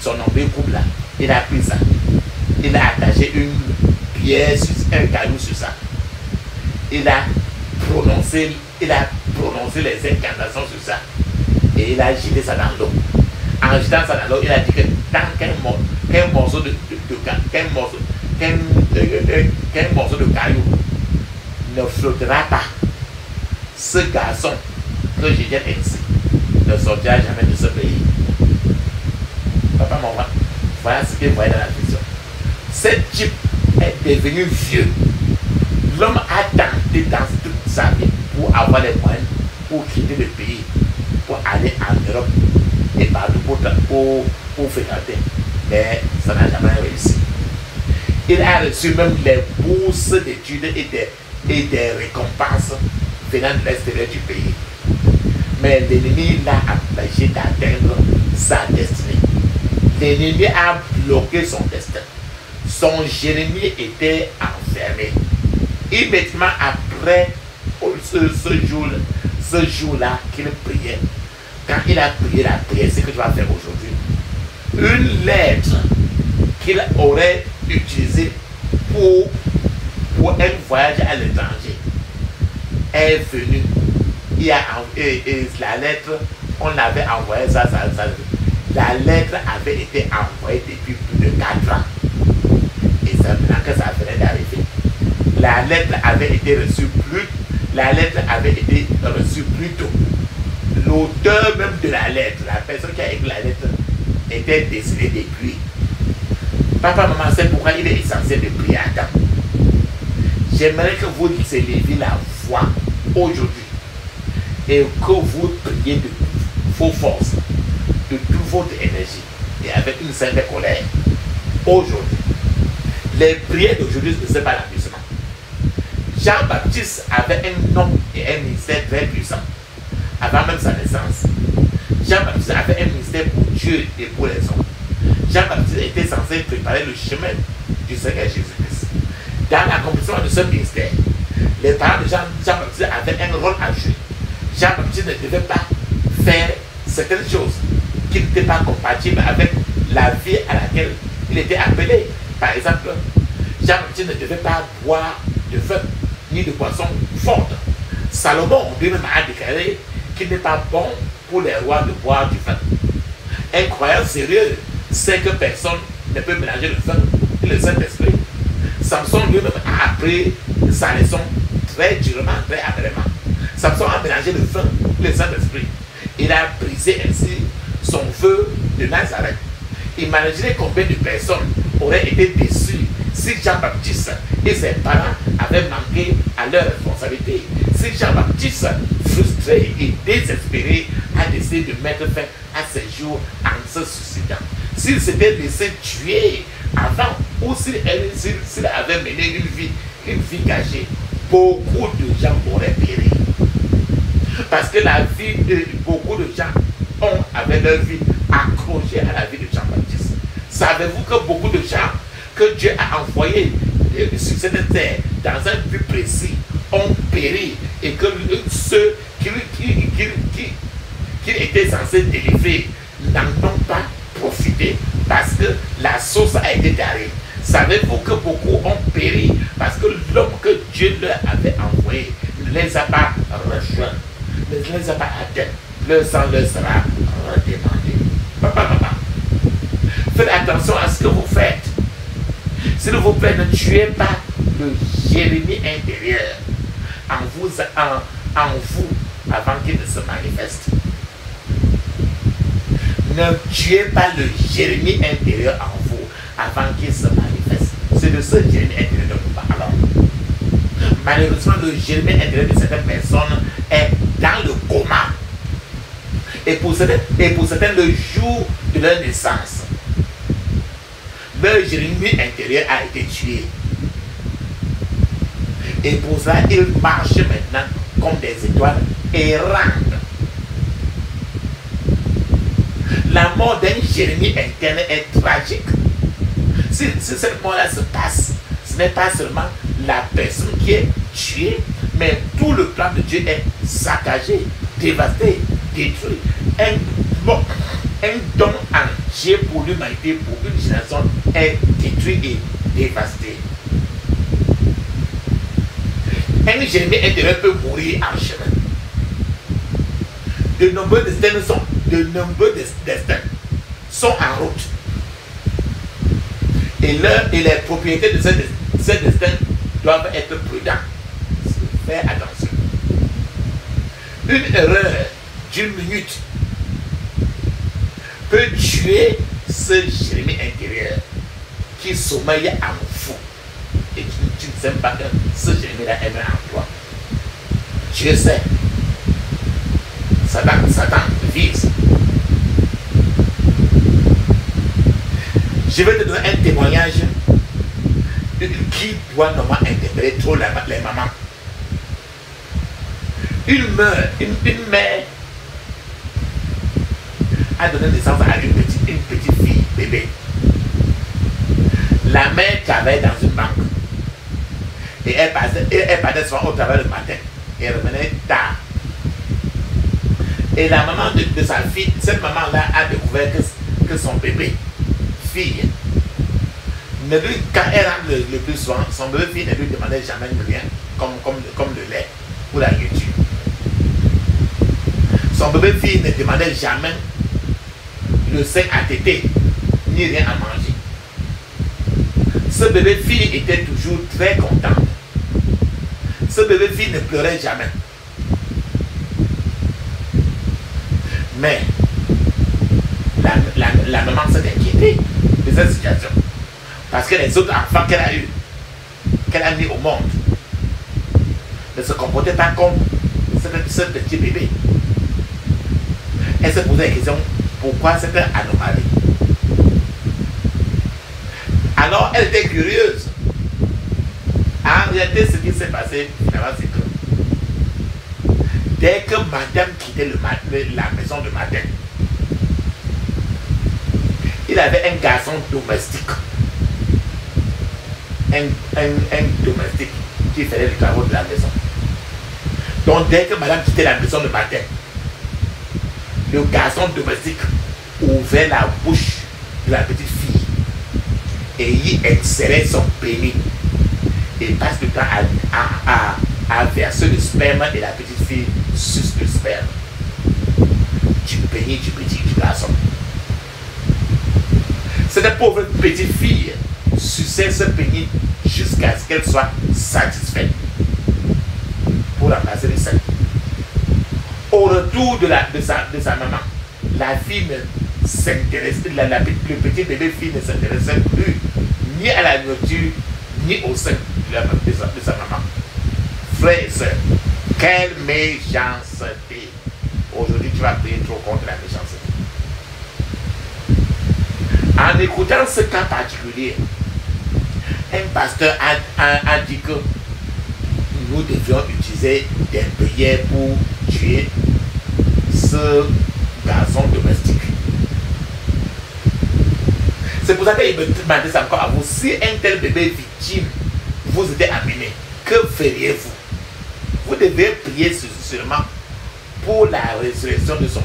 son nombril couple là, il a pris ça. Il a attaché une pierre, un caillou sur ça. Il a prononcé les incantations sur ça. Et il a jeté ça dans l'eau. En jetant ça dans l'eau, il a dit que tant qu'un morceau de caillou ne flottera pas, ce garçon que je jette ainsi ne sortira jamais de ce pays. Papa, maman, voilà ce que vous voyez dans la vision. Ce type est devenu vieux. L'homme a tenté dans toute sa vie pour avoir les moyens pour quitter le pays, pour aller en Europe et partout pour fréquenter. Mais ça n'a jamais réussi. Il a reçu même les bourses d'études et des récompenses venant de l'extérieur du pays. Mais l'ennemi l'a empêché d'atteindre sa destinée. L'ennemi a bloqué son destin. Son Jérémie était enfermé. Immédiatement après ce jour-là qu'il priait, quand il a prié la prière, c'est ce que tu vas faire aujourd'hui. Une lettre qu'il aurait utilisée pour un voyage à l'étranger est venue. Et la lettre, on l'avait envoyée, la lettre avait été envoyée depuis plus de 4 ans. Et c'est maintenant que ça venait d'arriver. La lettre avait été reçue la lettre avait été reçue plus tôt. L'auteur même de la lettre, la personne qui a écrit la lettre, était décédée depuis. Papa, maman, c'est pourquoi il est essentiel de prier à temps. J'aimerais que vous éleviez la voix aujourd'hui et que vous priez de vos forces, de toute votre énergie et avec une sainte colère. Aujourd'hui, les prières d'aujourd'hui ne sont pas l'amusement. Jean-Baptiste avait un nom et un ministère très puissant avant même sa naissance. Jean-Baptiste avait un ministère pour Dieu et pour les hommes. Jean-Baptiste était censé préparer le chemin du Seigneur Jésus-Christ. Dans l'accomplissement de ce ministère, les parents de Jean-Baptiste avaient un rôle à jouer. Jean-Baptiste ne devait pas faire certaines choses qui n'étaient pas compatibles avec la vie à laquelle il était appelé. Par exemple, Jean-Baptiste ne devait pas boire de vin ni de boisson forte. Salomon lui-même a déclaré qu'il n'est pas bon pour les rois de boire du vin. Un croyant sérieux sait que personne ne peut mélanger le vin et le Saint-Esprit. Samson lui-même a appris sa leçon très durement, très amèrement. Samson a mélangé le vin et le Saint-Esprit. Il a brisé ainsi son vœu de Nazareth. Imaginez combien de personnes auraient été déçues si Jean-Baptiste et ses parents avaient manqué à leur responsabilité. Si Jean-Baptiste, frustré et désespéré, a décidé de mettre fin à ses jours en se suicidant. S'il s'était laissé tuer avant ou s'il avait mené une vie cachée, beaucoup de gens auraient péri. Parce que la vie de beaucoup de gens avaient leur vie accrochée à la vie de Jean-Baptiste. Savez-vous que beaucoup de gens que Dieu a envoyés sur cette terre dans un but précis ont péri et que ceux qui étaient censés délivrer n'en ont pas profité parce que la source a été tarée. Savez-vous que beaucoup ont péri parce que l'homme que Dieu leur avait envoyé ne les a pas rejoints, ne les a pas atteints. Leur sang leur sera redemandé. Papa, faites attention à ce que vous faites. S'il vous plaît, ne tuez pas le Jérémie intérieur en vous avant qu'il ne se manifeste. Ne tuez pas le Jérémie intérieur en vous avant qu'il se manifeste. C'est de ce Jérémie intérieur dont nous parlons. Malheureusement, le Jérémie intérieur de certaines personnes est dans le coma. Et pour certains, le jour de leur naissance, leur Jérémie intérieur a été tué. Et pour ça, ils marchent maintenant comme des étoiles errantes. La mort d'un Jérémie interne est tragique. Si cette mort-là se passe, ce n'est pas seulement la personne qui est tuée, mais tout le plan de Dieu est saccagé, dévasté, détruit. Un don entier pour l'humanité, pour une génération, est détruit et dévasté. Un Jérémie intérieur peut mourir en chemin. De nombreux destins sont en route. Et les propriétaires de ces destins doivent être prudents. Faire attention. Une erreur d'une minute peut tuer ce Jérémie intérieur qui sommeille en vous. Et tu ne sais pas que ce Jérémie-là est en toi. Dieu sait. Satan vise. Je vais te donner un témoignage qui doit normalement interpeller trop les mamans. Une mère a donné naissance à une petite fille, bébé. La mère travaillait dans une banque. Et elle partait souvent au travail le matin. Et elle revenait tard. Et la maman de sa fille, cette maman-là a découvert que son bébé, fille, quand elle rentre le plus souvent, son bébé fille ne lui demandait jamais rien, comme le lait ou la nourriture. Son bébé fille ne demandait jamais le sein à téter, ni rien à manger. Ce bébé fille était toujours très contente. Ce bébé fille ne pleurait jamais. Mais la maman s'est inquiétée de cette situation. Parce que les autres enfants qu'elle a eu, qu'elle a mis au monde, ne se comportaient pas comme ce petit bébé. Elle se posait la question, pourquoi cette anomalie? Alors elle était curieuse. En réalité, ce qui s'est passé, finalement, c'est que dès que madame quittait la maison de matin, il avait un garçon domestique. Un domestique qui faisait le travail de la maison. Donc dès que madame quittait la maison le matin, le garçon domestique ouvrait la bouche de la petite fille et y insérait son pénis et passe le temps à verser le sperme et la petite fille suce le sperme du pénis du petit garçon. Cette pauvre petite fille suçait ce pénis jusqu'à ce qu'elle soit satisfaite pour remplacer le sein. Au retour de sa maman, la fille ne s'intéressait, le petit bébé fille ne s'intéressait plus ni à la nourriture ni au sein de sa maman. Frères et sœurs, quelle méchanceté! Aujourd'hui, tu vas payer trop contre la méchanceté. En écoutant ce cas particulier, un pasteur a dit que nous devions utiliser des prières pour tuer ce garçon domestique. C'est pour ça qu'il me demandait encore à vous, si un tel bébé victime vous était amené, que feriez-vous? Vous devez prier seulement pour la résurrection de son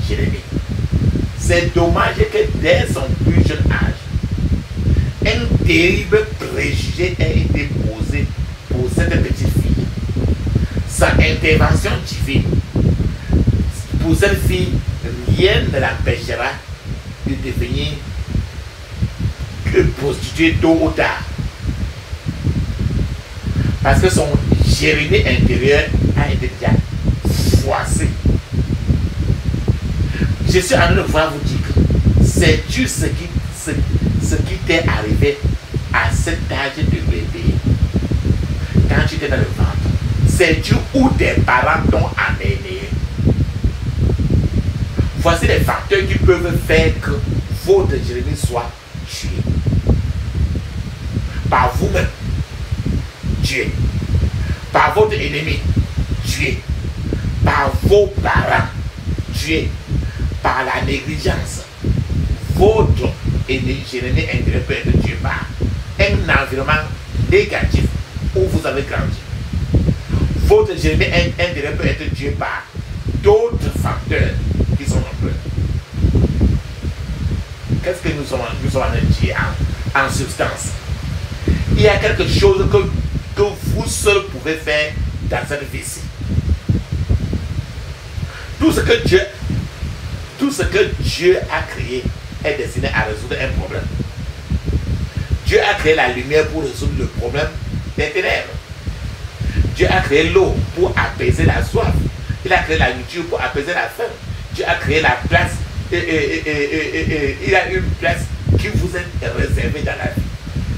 Jérémie. C'est dommage que dès son plus jeune âge, un terrible préjugé ait été posé pour cette petite fille. Sa intervention divine, pour cette fille, rien ne l'empêchera de devenir prostituée tôt ou tard. Parce que son Jérémie intérieur a été déjà froissé. Je suis en train de pouvoir vous dire que sais-tu ce qui t'est arrivé à cet âge de bébé, quand tu étais dans le ventre? Sais-tu où tes parents t'ont amené? Voici les facteurs qui peuvent faire que votre Jérémie soit tué. Par vous-même, tué. Par votre ennemi, tué. Par vos parents, tué. Par la négligence, votre Jérémie intérieur peut être tué par un environnement négatif où vous avez grandi. Votre Jérémie intérieur peut être tué par d'autres facteurs qui sont nombreux. Qu'est-ce que nous sommes en train de dire en substance? Il y a quelque chose que vous seul pouvez faire dans cette vie-ci. Tout ce que Dieu a créé est destiné à résoudre un problème. Dieu a créé la lumière pour résoudre le problème des ténèbres. Dieu a créé l'eau pour apaiser la soif. Il a créé la nourriture pour apaiser la faim. Dieu a créé la place. Il a une place qui vous est réservée dans la vie.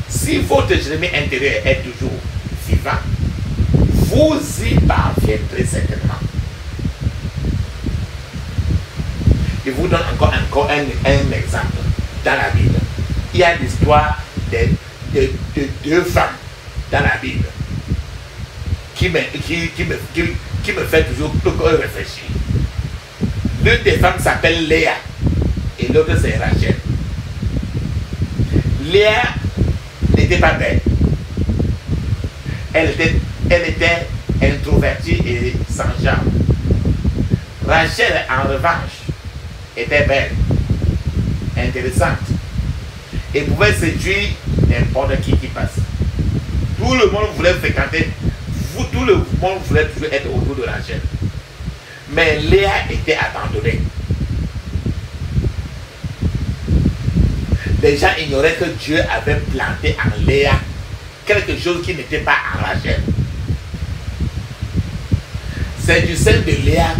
Si votre Jérémie intérieur est toujours vivant, vous y parviendrez certainement. Je vous donne encore un exemple dans la Bible. Il y a l'histoire de deux femmes dans la Bible qui me fait toujours réfléchir. L'une des femmes s'appelle Léa et l'autre c'est Rachel. Léa n'était pas belle. Elle était introvertie et sans charme. Rachel, en revanche, était belle, intéressante et pouvait séduire n'importe qui passe. Tout le monde voulait fréquenter, tout le monde voulait toujours être autour de Rachel. Mais Léa était abandonnée. Les gens ignoraient que Dieu avait planté en Léa quelque chose qui n'était pas en Rachel. C'est du sein de Léa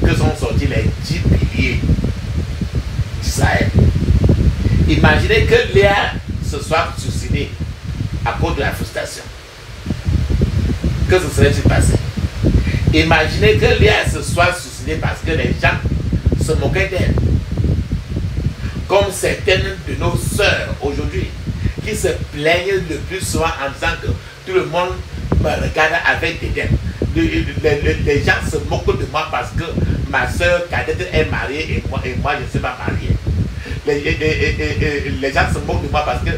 que sont sortis les 10 piliers d'Israël. Imaginez que Léa se soit suicidée à cause de la frustration. Que se serait-il passé? Imaginez que Léa se soit suicidée parce que les gens se moquaient d'elle. Comme certaines de nos sœurs aujourd'hui qui se plaignent le plus souvent en disant que tout le monde me regarde avec dédain. Les gens se moquent de moi parce que ma soeur cadette est mariée et moi je ne suis pas marié. Les gens se moquent de moi parce que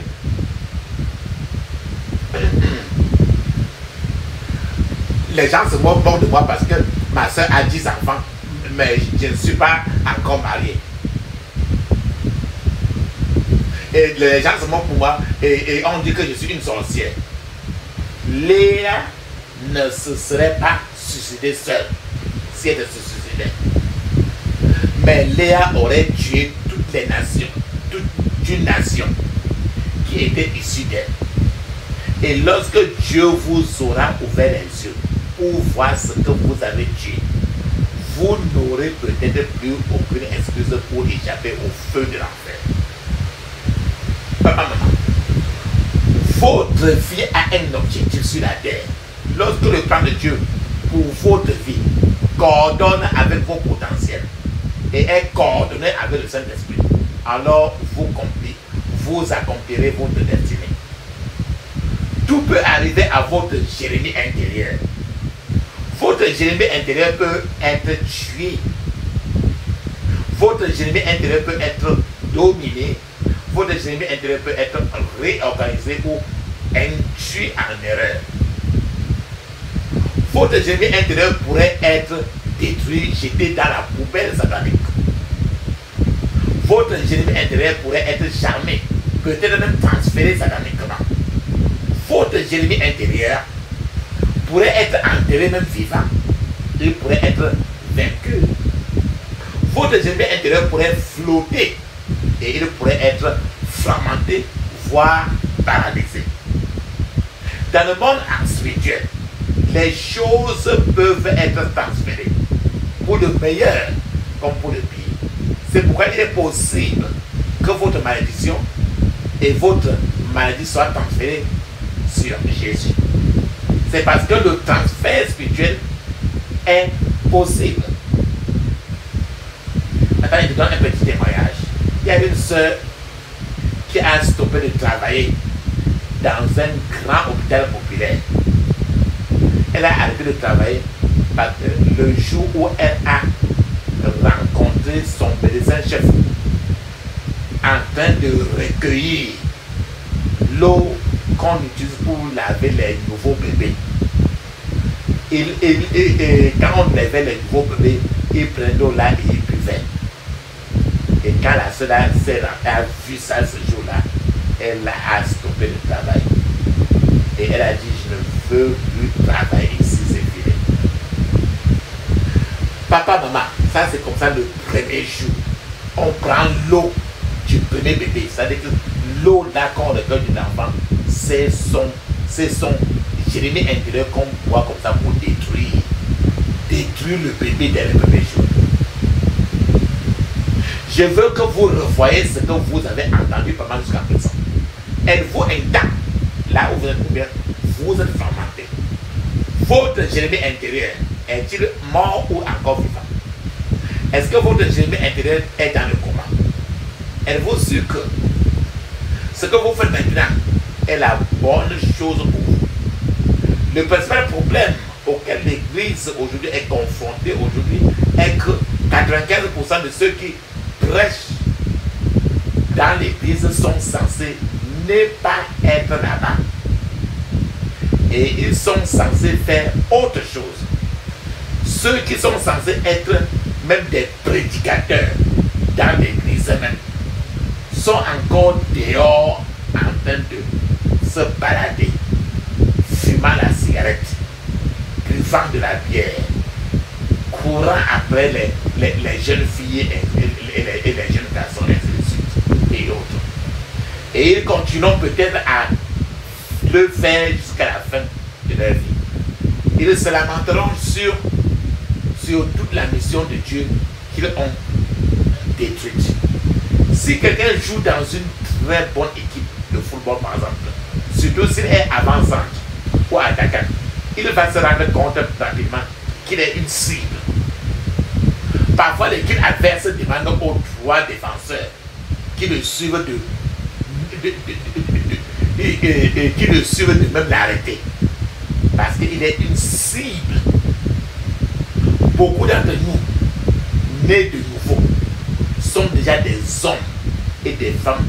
les gens se moquent de moi parce que ma soeur a 10 enfants, mais je ne suis pas encore marié. Et les gens se moquent pour moi et on dit que je suis une sorcière. Léa ne se serait pas suicidée seule si elle se suicidait. Mais Léa aurait tué toutes les nations, toute une nation qui était issue d'elle. Et lorsque Dieu vous aura ouvert les yeux pour voir ce que vous avez tué, vous n'aurez peut-être plus aucune excuse pour échapper au feu de l'enfer. Papa, maman, votre vie a un objectif sur la terre. Lorsque le plan de Dieu pour votre vie coordonne avec vos potentiels et est coordonné avec le Saint-Esprit, alors vous accomplirez votre destinée. Tout peut arriver à votre Jérémie intérieur. Votre Jérémie intérieur peut être tué. Votre Jérémie intérieur peut être dominé. Votre Jérémie intérieur peut être réorganisé ou induit en erreur. Votre Jérémie intérieur pourrait être détruit, jeté dans la poubelle satanique. Votre Jérémie intérieur pourrait être charmé, peut-être même transféré sataniquement. Votre Jérémie intérieur pourrait être enterré même vivant. Il pourrait être vaincu. Votre Jérémie intérieur pourrait flotter et il pourrait être fragmenté, voire paralysé. Dans le monde spirituel, les choses peuvent être transférées pour le meilleur comme pour le pire. C'est pourquoi il est possible que votre malédiction et votre maladie soient transférées sur Jésus. C'est parce que le transfert spirituel est possible. Attends, je te donne un petit témoignage. Il y a une sœur qui a stoppé de travailler dans un grand hôpital populaire. Elle a arrêté de travailler parce que le jour où elle a rencontré son médecin-chef en train de recueillir l'eau qu'on utilise pour laver les nouveaux bébés. Quand on lavait les nouveaux bébés, il prenait l'eau là et il buvait. Et quand la sœur a vu ça ce jour-là, elle a stoppé le travail. Et elle a dit, je ne veux plus travailler ici, c'est fini. Papa, maman, ça c'est comme ça le premier jour. On prend l'eau du premier bébé. C'est-à-dire que l'eau là qu'on recueille d'un enfant, c'est son Jérémie intérieur qu'on boit comme ça pour détruire le bébé dès le premier jour. Je veux que vous revoyez ce que vous avez entendu pendant jusqu'à présent. Êtes-vous intact là où vous êtes bien? Vous êtes fragmenté. Votre Jérémie intérieur est-il mort ou encore vivant? Est-ce que votre Jérémie intérieur est dans le coma? Êtes-vous sûr que ce que vous faites maintenant est la bonne chose pour vous? Le principal problème auquel l'Église aujourd'hui est confrontée aujourd'hui est que 95% de ceux qui prêchent dans l'Église sont censés ne pas être là-bas. Et ils sont censés faire autre chose. Ceux qui sont censés être même des prédicateurs dans l'Église même sont encore dehors en train de se balader, fumant la cigarette, buvant de la bière, courant après les jeunes filles et les jeunes garçons, ainsi de suite, et autres. Et ils continueront peut-être à le faire jusqu'à la fin de leur vie. Ils se lamenteront sur sur toute la mission de Dieu qu'ils ont détruite. Si quelqu'un joue dans une très bonne équipe de football, par exemple, surtout s'il est avant-centre ou attaquant, il va se rendre compte rapidement qu'il est une cible. Parfois, l'équipe adverse demande aux trois défenseurs qui le suivent qui le suivent de même l'arrêter. Parce qu'il est une cible. Beaucoup d'entre nous, nés de nouveau, sont déjà des hommes et des femmes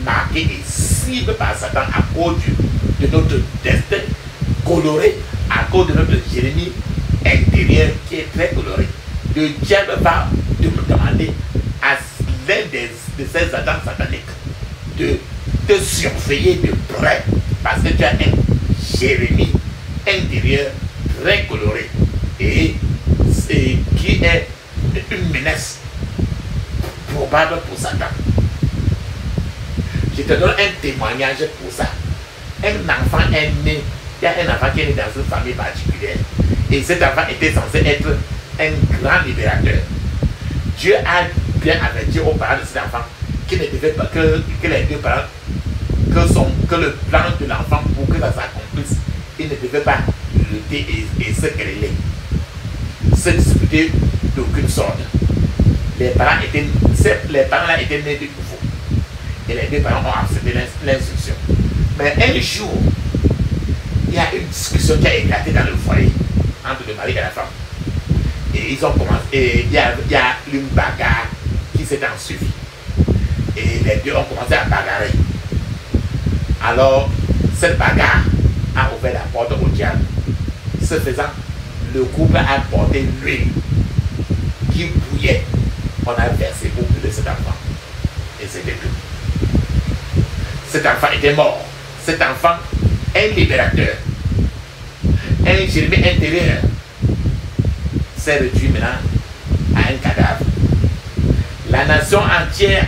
marqués et cibles par Satan à cause de notre destin coloré, à cause de notre Jérémie intérieur qui est très coloré. Le diable va demander à l'un de ses agents sataniques de te surveiller de près parce que tu as un Jérémie intérieur très coloré et qui est une menace probable pour Satan. Je te donne un témoignage pour ça. Un enfant est né, il y a un enfant qui est né dans une famille particulière et cet enfant était censé être un grand libérateur. Dieu a bien averti aux parents de cet enfant qu'il ne devait pas, que les deux parents, que le plan de l'enfant pour que ça s'accomplisse, il ne devait pas lutter et se quereller, se disputer d'aucune sorte. Les parents là étaient nés de nouveau. Et les deux parents ont accepté l'instruction. Mais un jour, il y a une discussion qui a éclaté dans le foyer entre le mari et la femme. Et ils ont commencé, et il y a une bagarre qui s'est ensuivie. Et les deux ont commencé à bagarrer. Alors, cette bagarre a ouvert la porte au diable. Ce faisant, le couple a porté l'huile qui bouillait. On a versé beaucoup de cet enfant. Et c'était tout. Cet enfant était mort. Cet enfant, un libérateur, un Jérémie intérieur, s'est réduit maintenant à un cadavre. La nation entière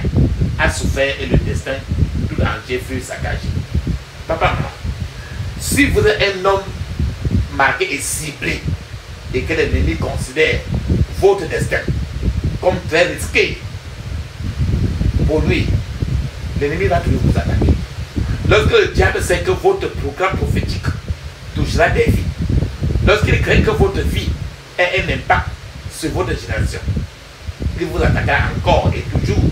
a souffert et le destin tout entier fut saccagé. Papa, maman, si vous êtes un homme marqué et ciblé et que l'ennemi considère votre destin comme très risqué pour lui, l'ennemi va toujours vous attaquer. Lorsque le diable sait que votre programme prophétique touchera des vies, lorsqu'il craint que votre vie ait un impact sur votre génération, il vous attaquera encore et toujours.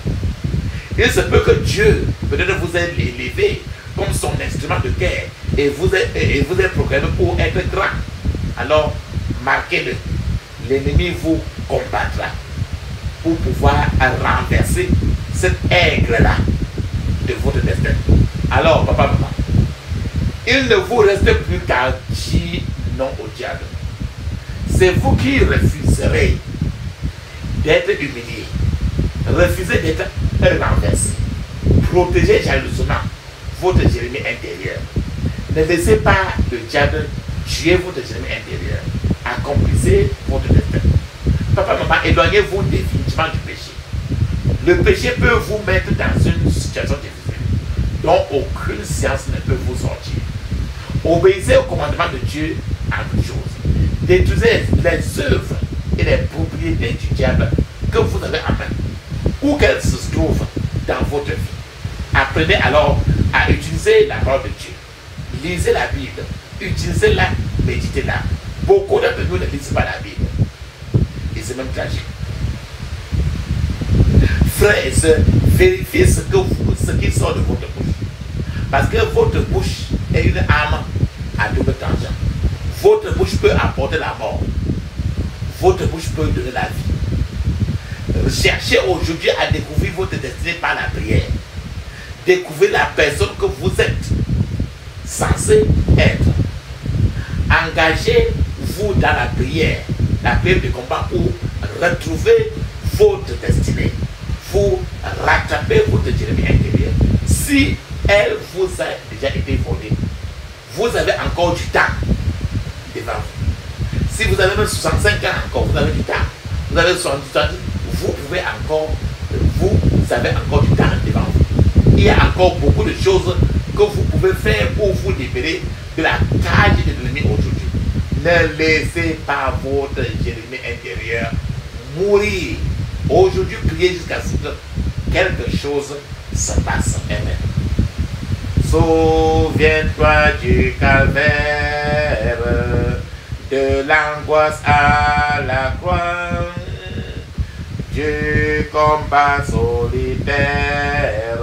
Il se peut que Dieu peut-être vous ait élevé comme son instrument de guerre et vous ait programmé pour être grand. Alors, marquez-le. L'ennemi vous combattra pour pouvoir renverser cet aigle-là de votre destin. Alors, papa, maman, il ne vous reste plus qu'à dire non au diable. C'est vous qui refuserez d'être humilié. Refusez d'être renversé. Protégez jalousement votre Jérémie intérieur. Ne laissez pas le diable tuer votre Jérémie intérieur. Accomplissez votre destin. Papa, maman, éloignez-vous définitivement du péché. Le péché peut vous mettre dans une situation difficile dont aucune science ne peut vous sortir. Obéissez au commandement de Dieu en toutes choses. Détruisez les œuvres et les propriétés du diable que vous avez en main, où qu'elles se trouvent dans votre vie. Apprenez alors à utiliser la parole de Dieu. Lisez la Bible, utilisez-la, méditez-la. Beaucoup d'entre nous ne lisent pas la Bible. Et c'est même tragique. Frères et sœurs, vérifiez ce qui sort de votre bouche. Parce que votre bouche est une arme à double tranchant. Votre bouche peut apporter la mort. Votre bouche peut donner la vie. Cherchez aujourd'hui à découvrir votre destinée par la prière. Découvrez la personne que vous êtes censé être. Engagez-vous dans la prière de combat pour retrouver votre destinée. Vous rattrapez votre Jérémie intérieur. Si elle vous a déjà été volée, vous avez encore du temps devant vous. Si vous avez même 65 ans encore, vous avez du temps. Vous avez 70 ans, vous pouvez encore, vous avez encore du temps devant vous. Il y a encore beaucoup de choses que vous pouvez faire pour vous libérer de la cage de l'ennemi aujourd'hui. Ne laissez pas votre Jérémie intérieur mourir. Aujourd'hui, priez jusqu'à ce que quelque chose se passe. Amen. Souviens-toi du calvaire, de l'angoisse à la croix, du combat solitaire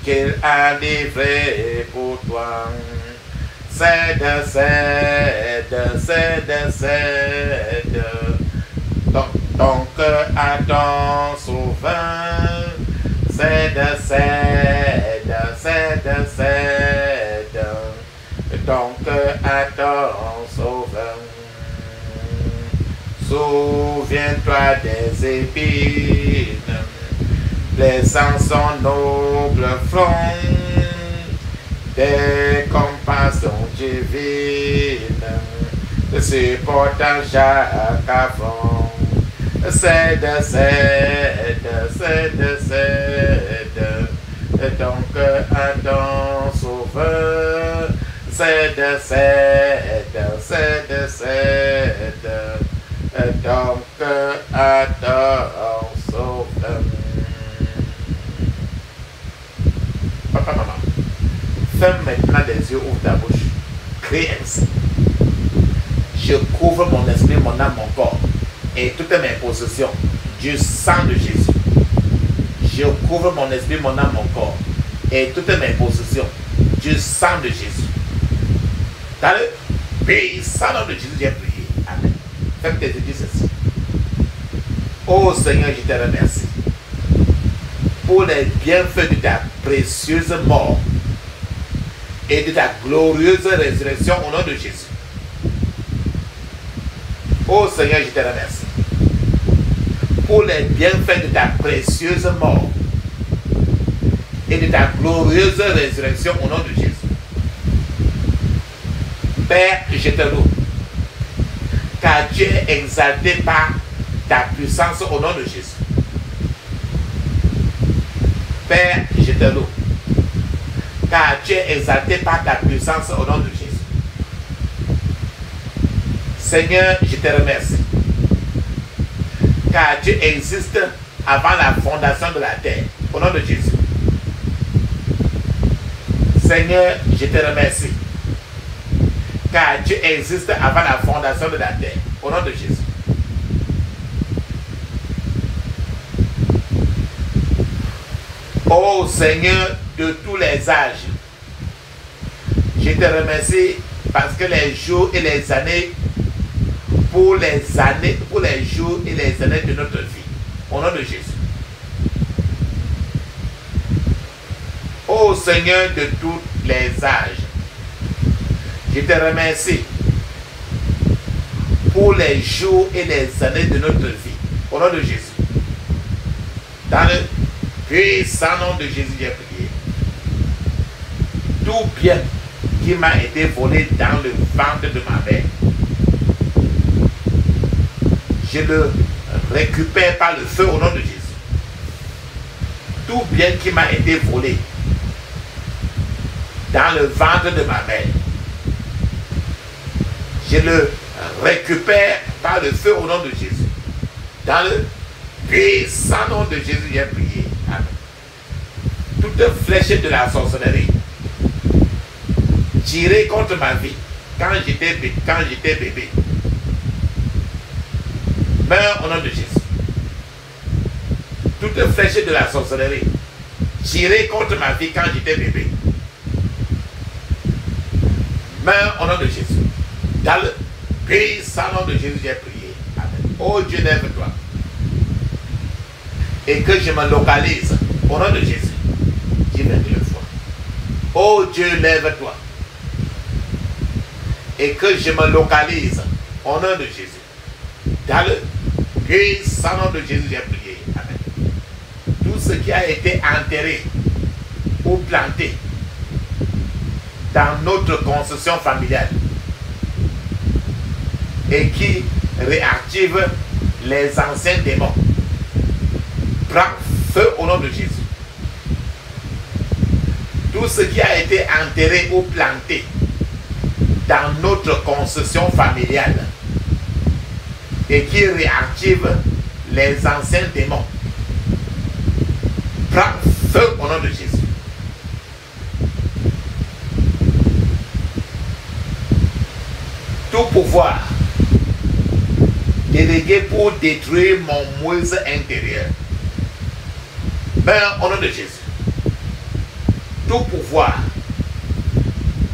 qu'il a livré pour toi. Cède ton cœur à ton sauveur. Cède ton cœur à ton sauveur. Souviens-toi des épines blessant son noble front, des compassions divines supportant chaque affront. Cède ton cœur à ton sauveur. Cède ton cœur à ton sauveur. Papa, maman, ferme maintenant les yeux, ouvre ta bouche. Crie ainsi. Je couvre mon esprit, mon âme, mon corps et toutes mes possessions du sang de Jésus. Je couvre mon esprit, mon âme, mon corps et toutes mes possessions du sang de Jésus. Dans le puissant nom de Jésus, j'ai prié. Amen. Faites tes yeux, dis ceci. Oh Seigneur, je te remercie pour les bienfaits de ta précieuse mort et de ta glorieuse résurrection au nom de Jésus. Oh Seigneur, je te remercie pour les bienfaits de ta précieuse mort et de ta glorieuse résurrection au nom de Jésus. Père, je te loue, car tu es exalté par ta puissance au nom de Jésus. Père, je te loue, car tu es exalté par ta puissance au nom de Jésus. Seigneur, je te remercie, car tu existes avant la fondation de la terre, au nom de Jésus. Seigneur, je te remercie, car tu existes avant la fondation de la terre, au nom de Jésus. Ô Seigneur de tous les âges, je te remercie parce que les jours et les années, pour les jours et les années de notre vie, au nom de Jésus. Ô Seigneur de tous les âges, je te remercie pour les jours et les années de notre vie, au nom de Jésus. Dans le puissant nom de Jésus, j'ai prié. Tout bien qui m'a été volé dans le ventre de ma mère, je le récupère par le feu au nom de Jésus. Tout bien qui m'a été volé dans le ventre de ma mère, je le récupère par le feu au nom de Jésus. Dans le puissant nom de Jésus, j'ai prié. Amen. Toute flèche de la sorcellerie tirée contre ma vie quand j'étais bébé, meurs au nom de Jésus. Toute flèche de la sorcellerie tirée contre ma vie quand j'étais bébé, meurs au nom de Jésus. Dans le puissant nom de Jésus, j'ai prié. Amen. Oh Dieu, lève-toi. Et que je me localise au nom de Jésus. Dis 22 fois. Oh Dieu, lève-toi. Et que je me localise au nom de Jésus. Dans le puissant nom de Jésus, j'ai prié. Amen. Tout ce qui a été enterré ou planté dans notre construction familiale et qui réactive les anciens démons, prends feu au nom de Jésus. Tout ce qui a été enterré ou planté dans notre construction familiale et qui réactive les anciens démons. Prends feu au nom de Jésus. Tout pouvoir délégué pour détruire mon Moïse intérieur. Père, au nom de Jésus. Tout pouvoir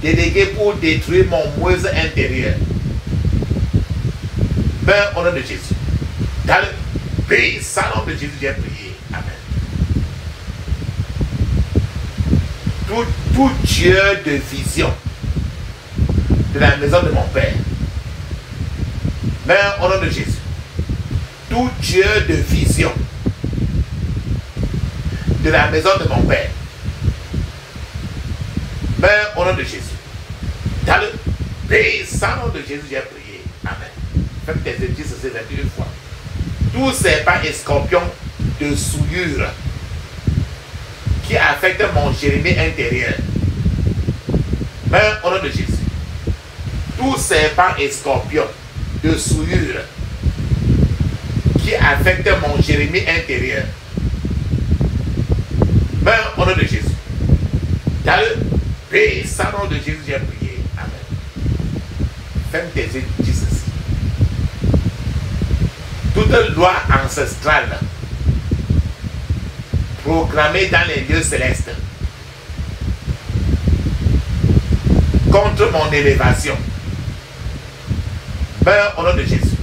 délégué pour détruire mon Moïse intérieur. Père, au nom de Jésus. Dans le puissant nom de Jésus, j'ai prié. Amen. Tout Dieu de vision de la maison de mon Père. Père, au nom de Jésus. Tout Dieu de vision de la maison de mon Père. Père, au nom de Jésus. Dans le puissant nom de Jésus, j'ai prié. Amen. Faites tes exercices ces 21 fois. Tous ces pas et scorpions de souillure qui affectent mon Jérémie intérieur. Père, au nom de Jésus. Tous ces pas et scorpions de souillure qui affectent mon Jérémie intérieur. Père, au nom de Jésus. Dans le puissant nom de Jésus, j'ai prié. Amen. Ferme tes yeux, dis ceci. Toute loi ancestrale programmée dans les lieux célestes contre mon élévation. Père, au nom de Jésus.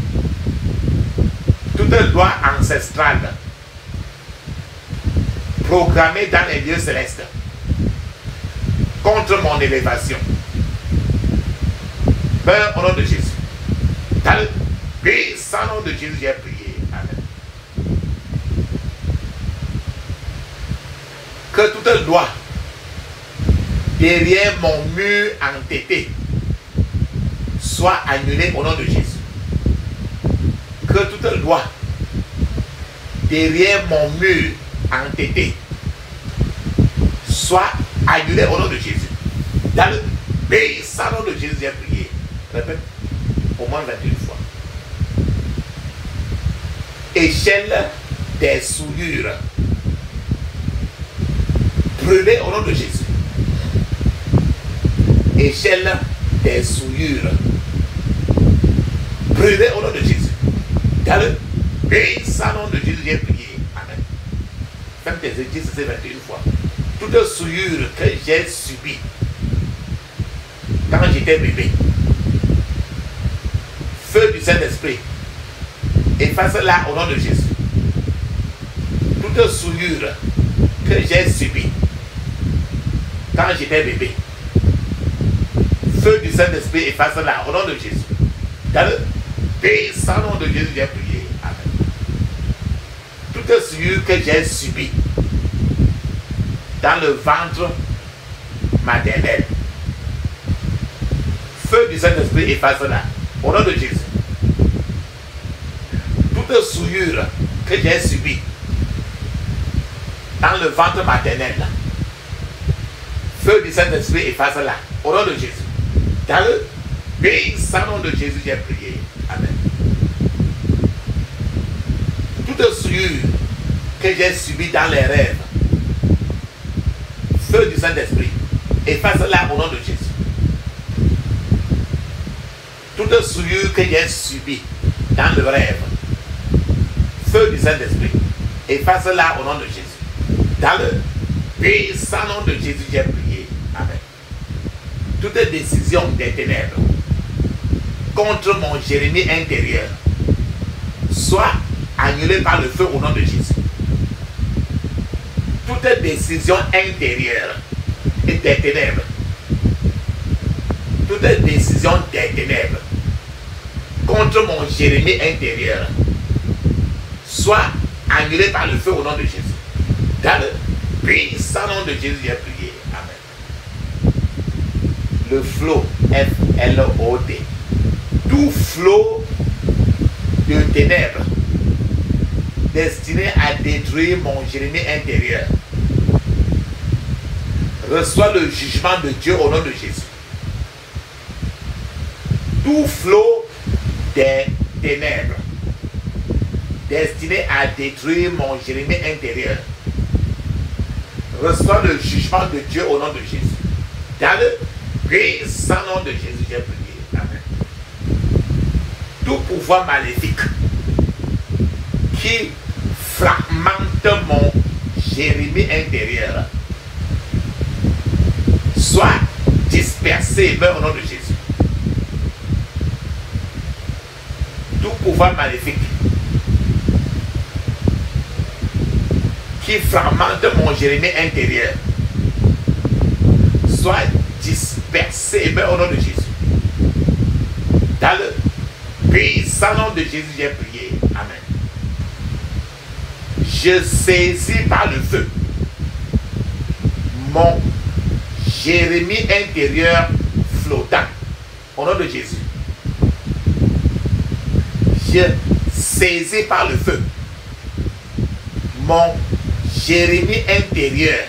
Toute loi ancestrale programmée dans les lieux célestes contre mon élévation. Père, au nom de Jésus. Dans le puissant nom de Jésus, j'ai prié. Amen. Que toute loi derrière mon mur entêté soit annulée au nom de Jésus. Que toute loi derrière mon mur entêté soit annulée au nom de Jésus. Dans le puissant nom de Jésus, j'ai prié. Répète au moins 21 fois. Échelle des souillures. Brûlez au nom de Jésus. Échelle des souillures. Brûlez au nom de Jésus. Dans le puissant nom de Jésus, j'ai prié. Amen. Faites tes exercices ces 21 fois. Toute souillure que j'ai subie quand j'étais bébé. Feu du Saint-Esprit. Efface-la au nom de Jésus. Toute souillure que j'ai subie quand j'étais bébé. Feu du Saint-Esprit, efface-la au nom de Jésus. Dans le puissant nom de Jésus, j'ai prié. Amen. Toute souillure que j'ai subie dans le ventre maternel. Feu du Saint-Esprit, efface-la au nom de Jésus. Toute souillure que j'ai subie dans le ventre maternel. Feu du Saint-Esprit, efface-la au nom de Jésus. Dans le puissant nom de Jésus, j'ai prié. Amen. Toute souillure que j'ai subie dans les rêves. Feu du Saint-Esprit, efface-la au nom de Jésus. Toute souillure que j'ai subie dans le rêve. Feu du Saint-Esprit, efface-la au nom de Jésus. Dans le puissant nom de Jésus, j'ai prié. Amen. Toute décision des ténèbres contre mon Jérémie intérieur soit annulée par le feu au nom de Jésus. Toute décision intérieure et des ténèbres, toute décision des ténèbres contre mon Jérémie intérieur soit annulée par le feu au nom de Jésus. Dans le puissant nom de Jésus, j'ai prié. Amen. Le flot, F-L-O-T, tout flot de ténèbres destiné à détruire mon Jérémie intérieur reçoit le jugement de Dieu au nom de Jésus. tout flot des ténèbres destiné à détruire mon Jérémie intérieur reçoit le jugement de Dieu au nom de Jésus. Dans le puissant nom de Jésus, j'ai prié. Amen. Tout pouvoir maléfique qui fragmente mon Jérémie intérieur soit dispersé au nom de Jésus. Tout pouvoir maléfique qui fragmente mon Jérémie intérieur soit dispersé au nom de Jésus. Dans le puissant nom de Jésus, j'ai prié. Amen. Je saisis par le feu mon Jérémie intérieur flottant au nom de Jésus. Je saisis par le feu mon Jérémie intérieur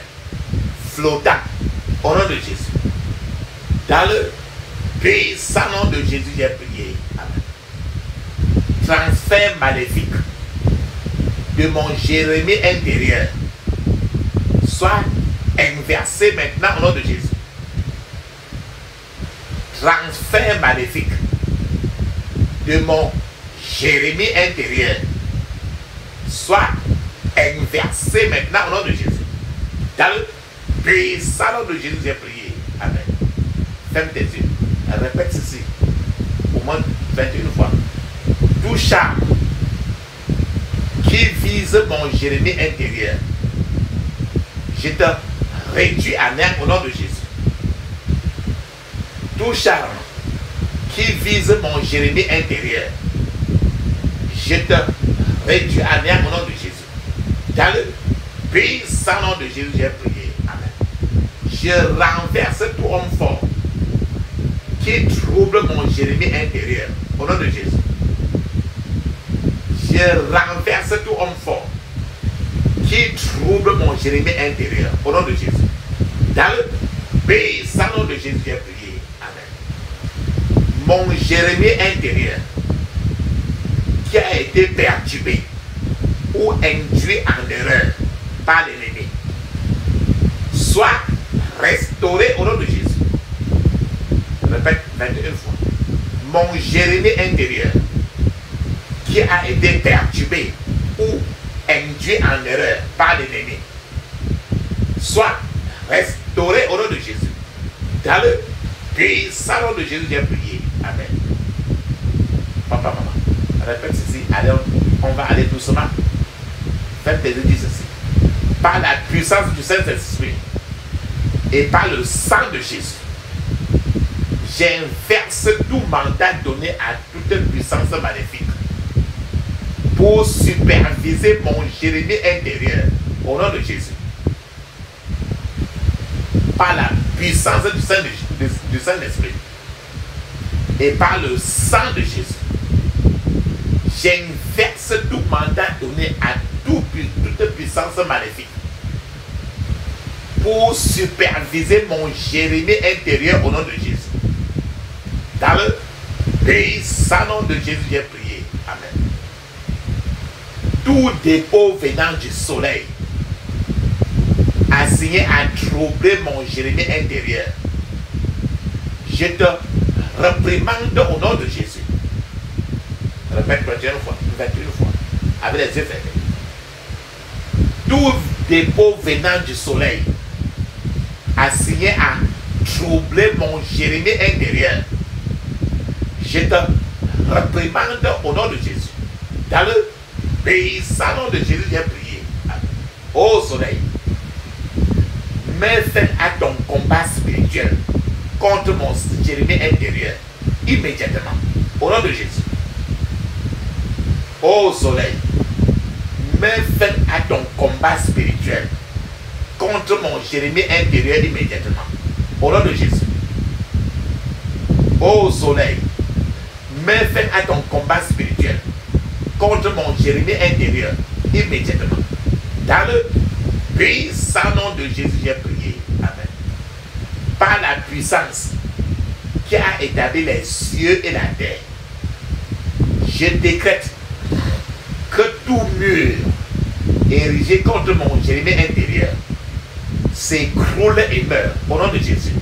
flottant au nom de Jésus. Dans le puissant nom de Jésus, j'ai prié. Amen. Transfert maléfique de mon Jérémie intérieur soit inversé maintenant au nom de Jésus. Transfert maléfique de mon Jérémie intérieur soit inversé maintenant au nom de Jésus. Dans le puissant nom de Jésus, j'ai prié. Amen. Ferme tes yeux. Répète ceci au moins 21 fois. Tout charme qui vise mon Jérémie intérieur, je te réduis à néant au nom de Jésus. Tout charme qui vise mon Jérémie intérieur, je te réduis à néant au nom de Jésus. Dans le puissant nom de Jésus, j'ai prié. Amen. Je renverse tout homme fort qui trouble mon Jérémie intérieur au nom de Jésus. Je renverse tout homme fort qui trouble mon Jérémie intérieur au nom de Jésus. Dans le puissant nom de Jésus, j'ai prié. Amen. Mon Jérémie intérieur qui a été perturbé ou induit en erreur par l'ennemi soit restauré au nom de Jésus. Répète 21 fois. Mon Jérémie intérieur qui a été perturbé ou induit en erreur par l'ennemi soit restauré au nom de Jésus. Dans le puissant nom de Jésus, j'ai prié. Amen. Papa, maman, répète ceci. Allez, on va aller doucement. Faites tes yeux, dis ceci. Par la puissance du Saint-Esprit et par le sang de Jésus, j'inverse tout mandat donné à toute puissance maléfique pour superviser mon Jérémie intérieur au nom de Jésus. Par la puissance du Saint-Esprit et par le sang de Jésus, j'inverse tout mandat donné à toute puissance maléfique pour superviser mon Jérémie intérieur au nom de Jésus. Dans le puissant nom de Jésus, j'ai prié. Amen. Tout dépôt venant du soleil assigné à troubler mon Jérémie intérieur, je te réprimande au nom de Jésus. Répète 21 fois, avec les yeux fermés. Tout dépôt venant du soleil assigné à troubler mon Jérémie intérieur, je te réprimande au nom de Jésus. Dans le puissant nom de Jésus, j'ai prié. Ô soleil, mets fin à ton combat spirituel contre mon Jérémie intérieur immédiatement. Au nom de Jésus. Ô soleil, mets fin à ton combat spirituel contre mon Jérémie intérieur immédiatement. Au nom de Jésus. Ô soleil, mets fin à ton combat spirituel contre mon Jérémie intérieur immédiatement. Dans le puissant nom de Jésus, j'ai prié. Amen. Par la puissance qui a établi les cieux et la terre, je décrète que tout mur érigé contre mon Jérémie intérieur s'écroule et meurt au nom de Jésus.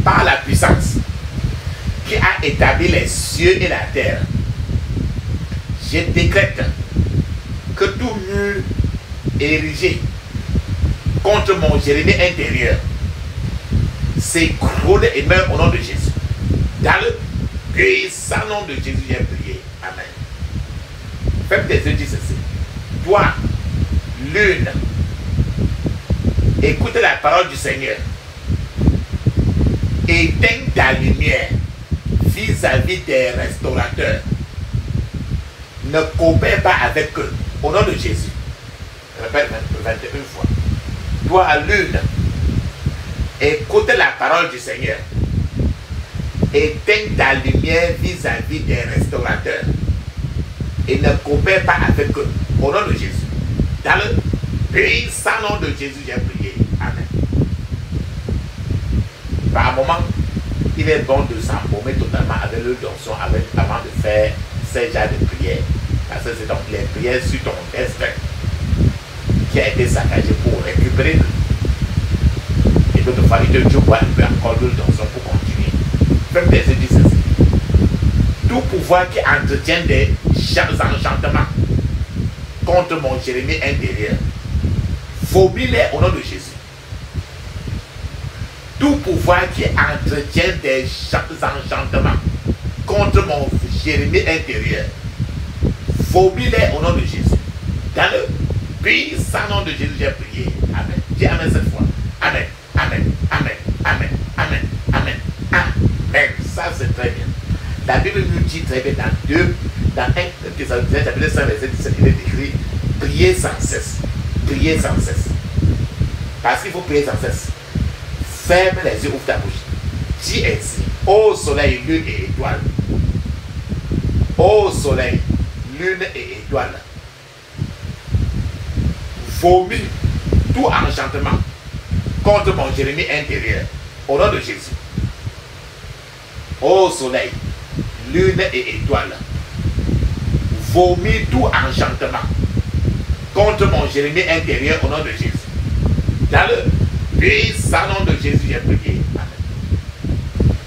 Par la puissance qui a établi les cieux et la terre, je décrète que tout mur érigé contre mon Jérémie intérieur s'écroule et meurt au nom de Jésus. Dans le puissant nom de Jésus, j'ai prié. Amen. Faites tes yeux, dis ceci. Toi, lune, écoute la parole du Seigneur. Éteins ta lumière vis-à-vis des restaurateurs. Ne coopère pas avec eux. Au nom de Jésus. Je répète 21 fois. Toi, lune, écoute la parole du Seigneur. Éteins ta lumière vis-à-vis des restaurateurs. Et ne coopère pas avec eux. Au nom de Jésus. Dans le puissant nom de Jésus, j'ai prié. Amen. Par moment, il est bon de s'embaumer totalement avec le donjon avant de faire ces genres de prières. Parce que c'est donc les prières sur ton destin qui a été saccagé pour récupérer. Et d'autres fois, il te dit quoi, il peut encore le donjon pour continuer. Même des dit ceci. Tout pouvoir qui entretient des enchantements contre mon Jérémie intérieur, vomis-les au nom de Jésus. Tout pouvoir qui entretient des enchantements contre mon Jérémie intérieur, vomis-les au nom de Jésus. Dans le puissant nom de Jésus, j'ai prié. Amen. Dis Amen cette fois. Amen. Amen. Amen. Amen. Amen. Amen. Amen. Ça, c'est très bien. La Bible nous dit très bien dans 1 Thessaloniciens, chapitre 5, verset 17, il est écrit priez sans cesse. Priez sans cesse. Parce qu'il faut prier sans cesse. Ferme les yeux, ouvre ta bouche. Dis ainsi, ô soleil, lune et étoile. Ô soleil, lune et étoile. Vomis tout enchantement contre mon Jérémie intérieur. Au nom de Jésus. Ô soleil, lune et étoile. Vomis tout enchantement contre mon Jérémie intérieur au nom de Jésus. Dans le puissant nom de Jésus, j'ai prié. Amen.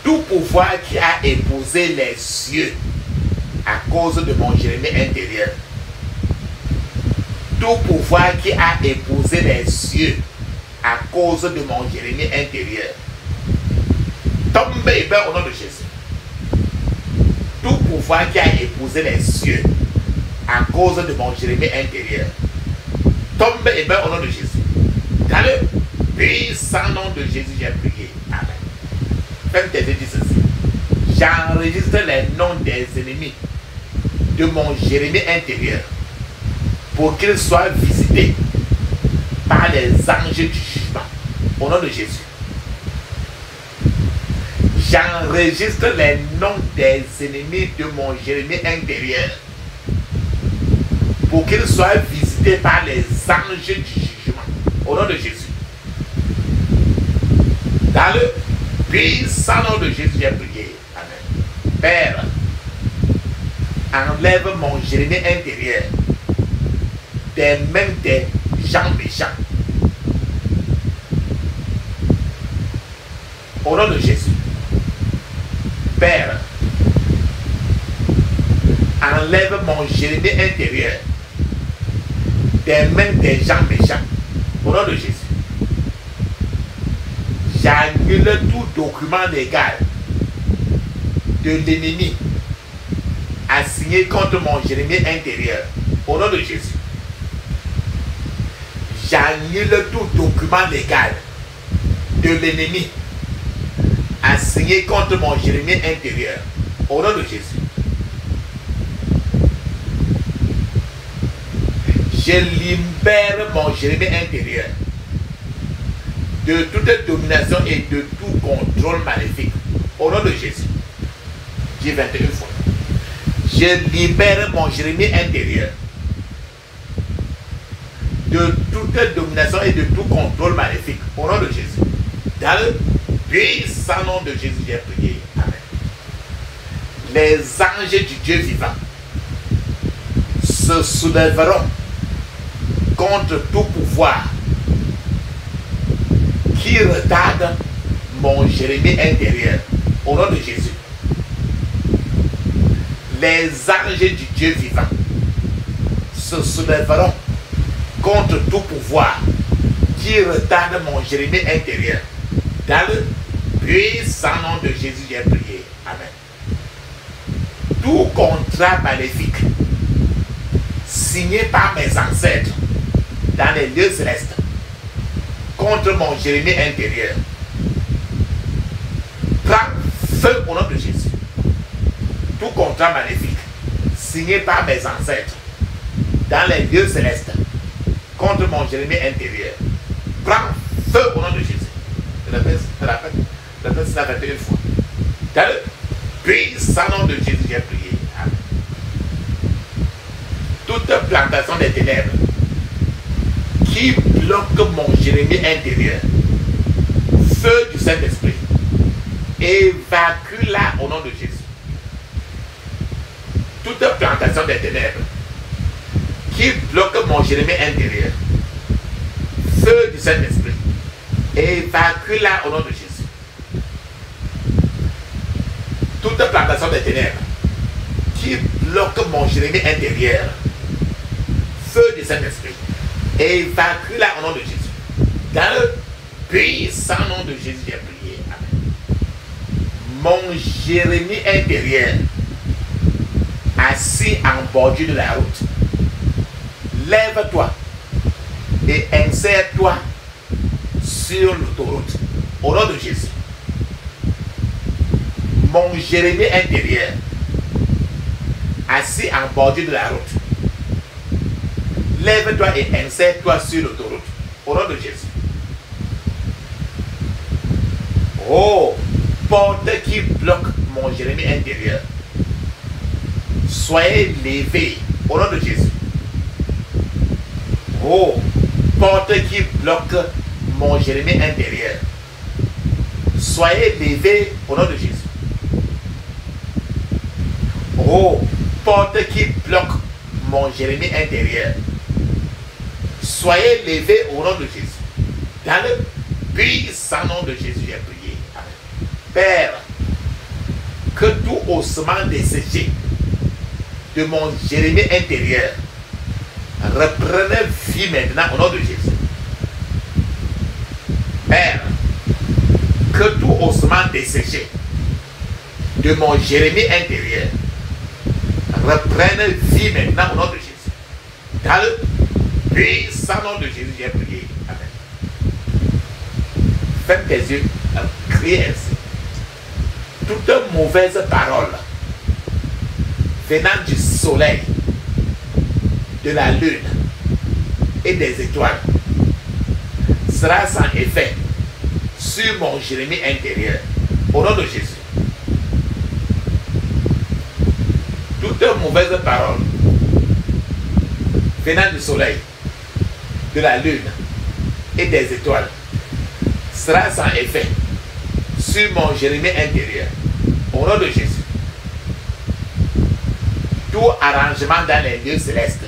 Tout pouvoir qui a épousé les cieux à cause de mon Jérémie intérieur. Tout pouvoir qui a épousé les cieux à cause de mon Jérémie intérieur. Tombez au nom de Jésus. Tout pouvoir qui a épousé les cieux à cause de mon Jérémie intérieur. Tombez au nom de Jésus. Dans le puissant nom de Jésus, j'ai prié. Amen. Faites tes yeux, dis ceci. J'enregistre les noms des ennemis de mon Jérémie intérieur pour qu'ils soient visités par les anges du jugement. Au nom de Jésus. J'enregistre les noms des ennemis de mon Jérémie intérieur pour qu'ils soient visités par les anges du jugement. Au nom de Jésus. Dans le puissant nom de Jésus, j'ai prié. Amen. Père, enlève mon Jérémie intérieur des mains des gens méchants. Au nom de Jésus. Père, enlève mon Jérémie intérieur des mains des gens méchants. Au nom de Jésus. J'annule tout document légal de l'ennemi assigné contre mon Jérémie intérieur. Au nom de Jésus. J'annule tout document légal de l'ennemi assigné contre mon Jérémie intérieur. Au nom de Jésus. Je libère mon Jérémie intérieur de toute domination et de tout contrôle maléfique. Au nom de Jésus. J'ai 21 fois. Je libère mon Jérémie intérieur de toute domination et de tout contrôle maléfique. Au nom de Jésus. Dans le puissant nom de Jésus, j'ai prié. Amen. Les anges du Dieu vivant se soulèveront contre tout pouvoir qui retarde mon Jérémie intérieur. Au nom de Jésus. Les anges du Dieu vivant se soulèveront contre tout pouvoir qui retarde mon Jérémie intérieur. Dans le puissant nom de Jésus, j'ai prié. Amen. Tout contrat maléfique signé par mes ancêtres dans les lieux célestes contre mon Jérémie intérieur prend feu au nom de Jésus. Tout contrat maléfique signé par mes ancêtres dans les lieux célestes contre mon Jérémie intérieur prend feu au nom de Jésus. Je répète cela 21 fois. Dans le puissant nom de Jésus, j'ai prié. Amen. Toute plantation des ténèbres qui bloque mon Jérémie intérieur, feu du Saint-Esprit, évacue-la au nom de Jésus. Toute plantation des ténèbres qui bloque mon Jérémie intérieur, feu du Saint-Esprit, évacue-la au nom de Jésus. Toute plantation des ténèbres qui bloque mon Jérémie intérieur, feu du Saint-Esprit, évacue-la au nom de Jésus. Dans le puissant nom de Jésus, j'ai prié. Amen. Mon Jérémie intérieur, assis en bordure de la route, lève-toi et insère-toi sur l'autoroute au nom de Jésus. Mon Jérémie intérieur, assis en bordure de la route, lève-toi et insère-toi sur l'autoroute au nom de Jésus. Oh, porte qui bloque mon Jérémie intérieur, soyez levés au nom de Jésus. Oh, porte qui bloque mon Jérémie intérieur, soyez levés au nom de Jésus. Oh, porte qui bloque mon Jérémie intérieur, soyez levés au nom de Jésus. Dans le puissant nom de Jésus, j'ai prié. Amen. Père, que tout haussement desséché de mon Jérémie intérieur reprenne vie maintenant au nom de Jésus. Père, que tout haussement desséché de mon Jérémie intérieur reprenne vie maintenant au nom de Jésus. Dans le puissant nom de Jésus, j'ai prié. Amen. Ferme tes yeux, crie ainsi. Toute mauvaise parole venant du soleil, de la lune et des étoiles sera sans effet sur mon Jérémie intérieur. Au nom de Jésus. Toute mauvaise parole venant du soleil, de la lune et des étoiles sera sans effet sur mon Jérémie intérieur. Au nom de Jésus. Tout arrangement dans les lieux célestes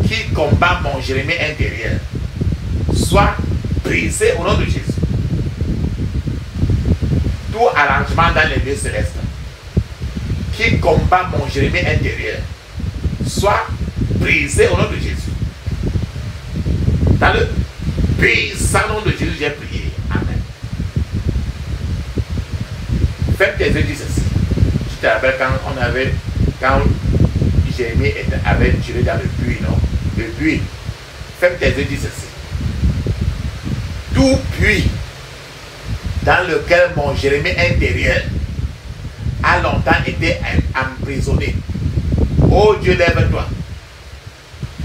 qui combat mon Jérémie intérieur soit brisé au nom de Jésus. Tout arrangement dans les lieux célestes qui combat mon Jérémie intérieur soit brisé au nom de Jésus. Dans le puissant nom de Jésus, j'ai prié. Amen. Faites tes yeux, dis ceci. Je te rappelle quand Jérémie avait tiré dans le puits, non? Le puits. Faites tes yeux, dis ceci. Tout puits dans lequel mon Jérémie intérieur a longtemps été emprisonné. Oh Dieu, lève-toi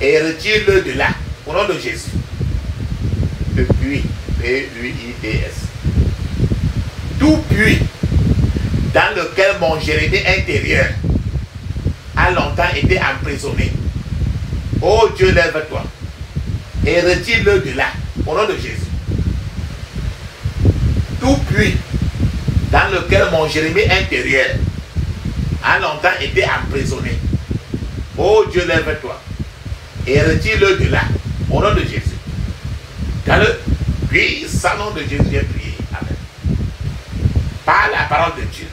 et retire-le de là, au nom de Jésus. Le puits, P-U-I-D-S. Tout puits dans lequel mon Jérémie intérieur a longtemps été emprisonné. Oh Dieu, lève-toi et retire-le de là, au nom de Jésus. Tout puits dans lequel mon Jérémie intérieur a longtemps été emprisonné. Oh Dieu, lève-toi et retire-le de là, au nom de Jésus. Dans le puissant nom de Jésus, j'ai prié. Amen. Par la parole de Dieu,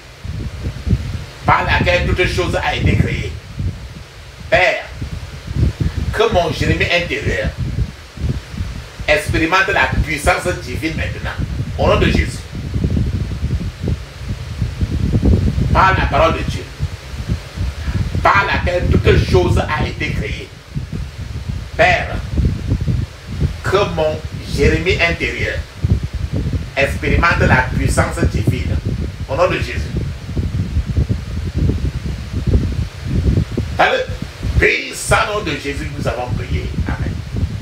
par laquelle toute chose a été créée. Père, que mon Jérémie intérieur expérimente la puissance divine maintenant, au nom de Jésus. Par la parole de Dieu, par laquelle toute chose a été créée. Père, que mon Jérémie intérieur expérimente la puissance divine, au nom de Jésus. Dans le puissant nom de Jésus, nous avons prié. Amen.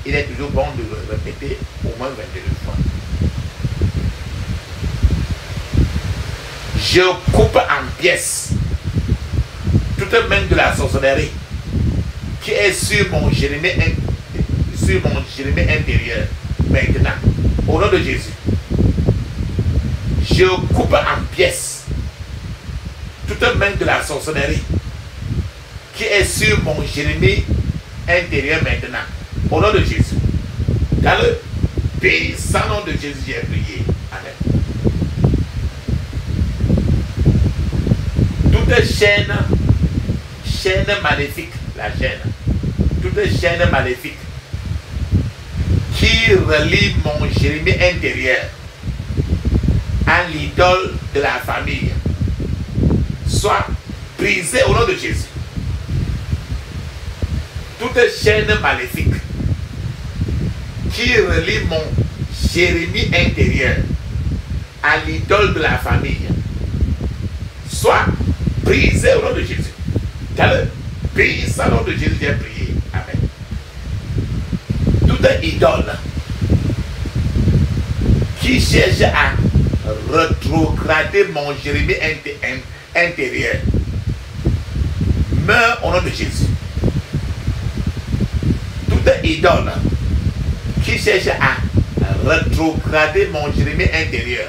Il est toujours bon de le répéter au moins 22 fois. Je coupe en pièces toute main de la sorcellerie qui est sur mon Jérémie intérieur maintenant. Au nom de Jésus. Je coupe en pièces toute main de la sorcellerie qui est sur mon Jérémie intérieur maintenant. Au nom de Jésus. Dans le puissant nom de Jésus, j'ai prié. Amen. Toute chaîne maléfique, la chaîne, toute chaîne maléfique qui relie mon Jérémie intérieur à l'idole de la famille, soit brisée au nom de Jésus. Toute chaîne maléfique qui relie mon Jérémie intérieur à l'idole de la famille, soit brisée au nom de Jésus. Dans le puissant nom de Jésus, j'ai prié. Amen. Toute idole qui cherche à rétrograder mon Jérémie intérieur, meurt au nom de Jésus. Toute idole qui cherche à rétrograder mon Jérémie intérieur,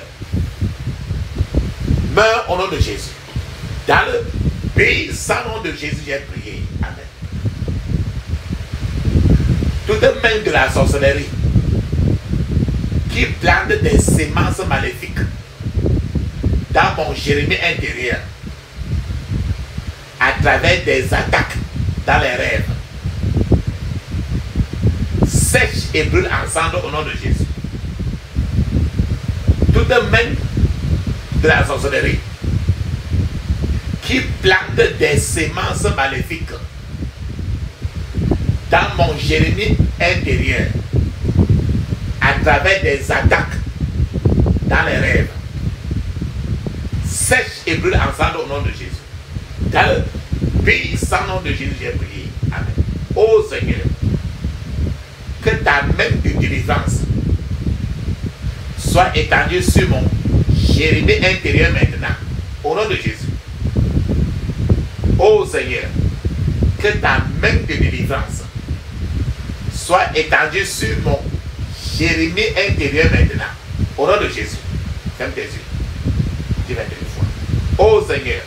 meurt au nom de Jésus. Dans le puissant nom de Jésus, j'ai prié. Amen. Toute main de la sorcellerie qui plante des semences maléfiques dans mon Jérémie intérieur à travers des attaques dans les rêves, sèche et brûle ensemble au nom de Jésus. Toute main de la sorcellerie qui plante des semences maléfiques dans mon Jérémie intérieur à travers des attaques dans les rêves, sèche et brûle ensemble au nom de Jésus. Dans le puissant nom de Jésus, j'ai prié. Amen. Ô Seigneur, que ta main de délivrance soit étendue sur mon Jérémie intérieur maintenant, au nom de Jésus. Ô Seigneur, que ta main de délivrance soit étendue sur mon Jérémie intérieur maintenant, au nom de Jésus. Ferme tes yeux. Dis 22 fois. Ô Seigneur,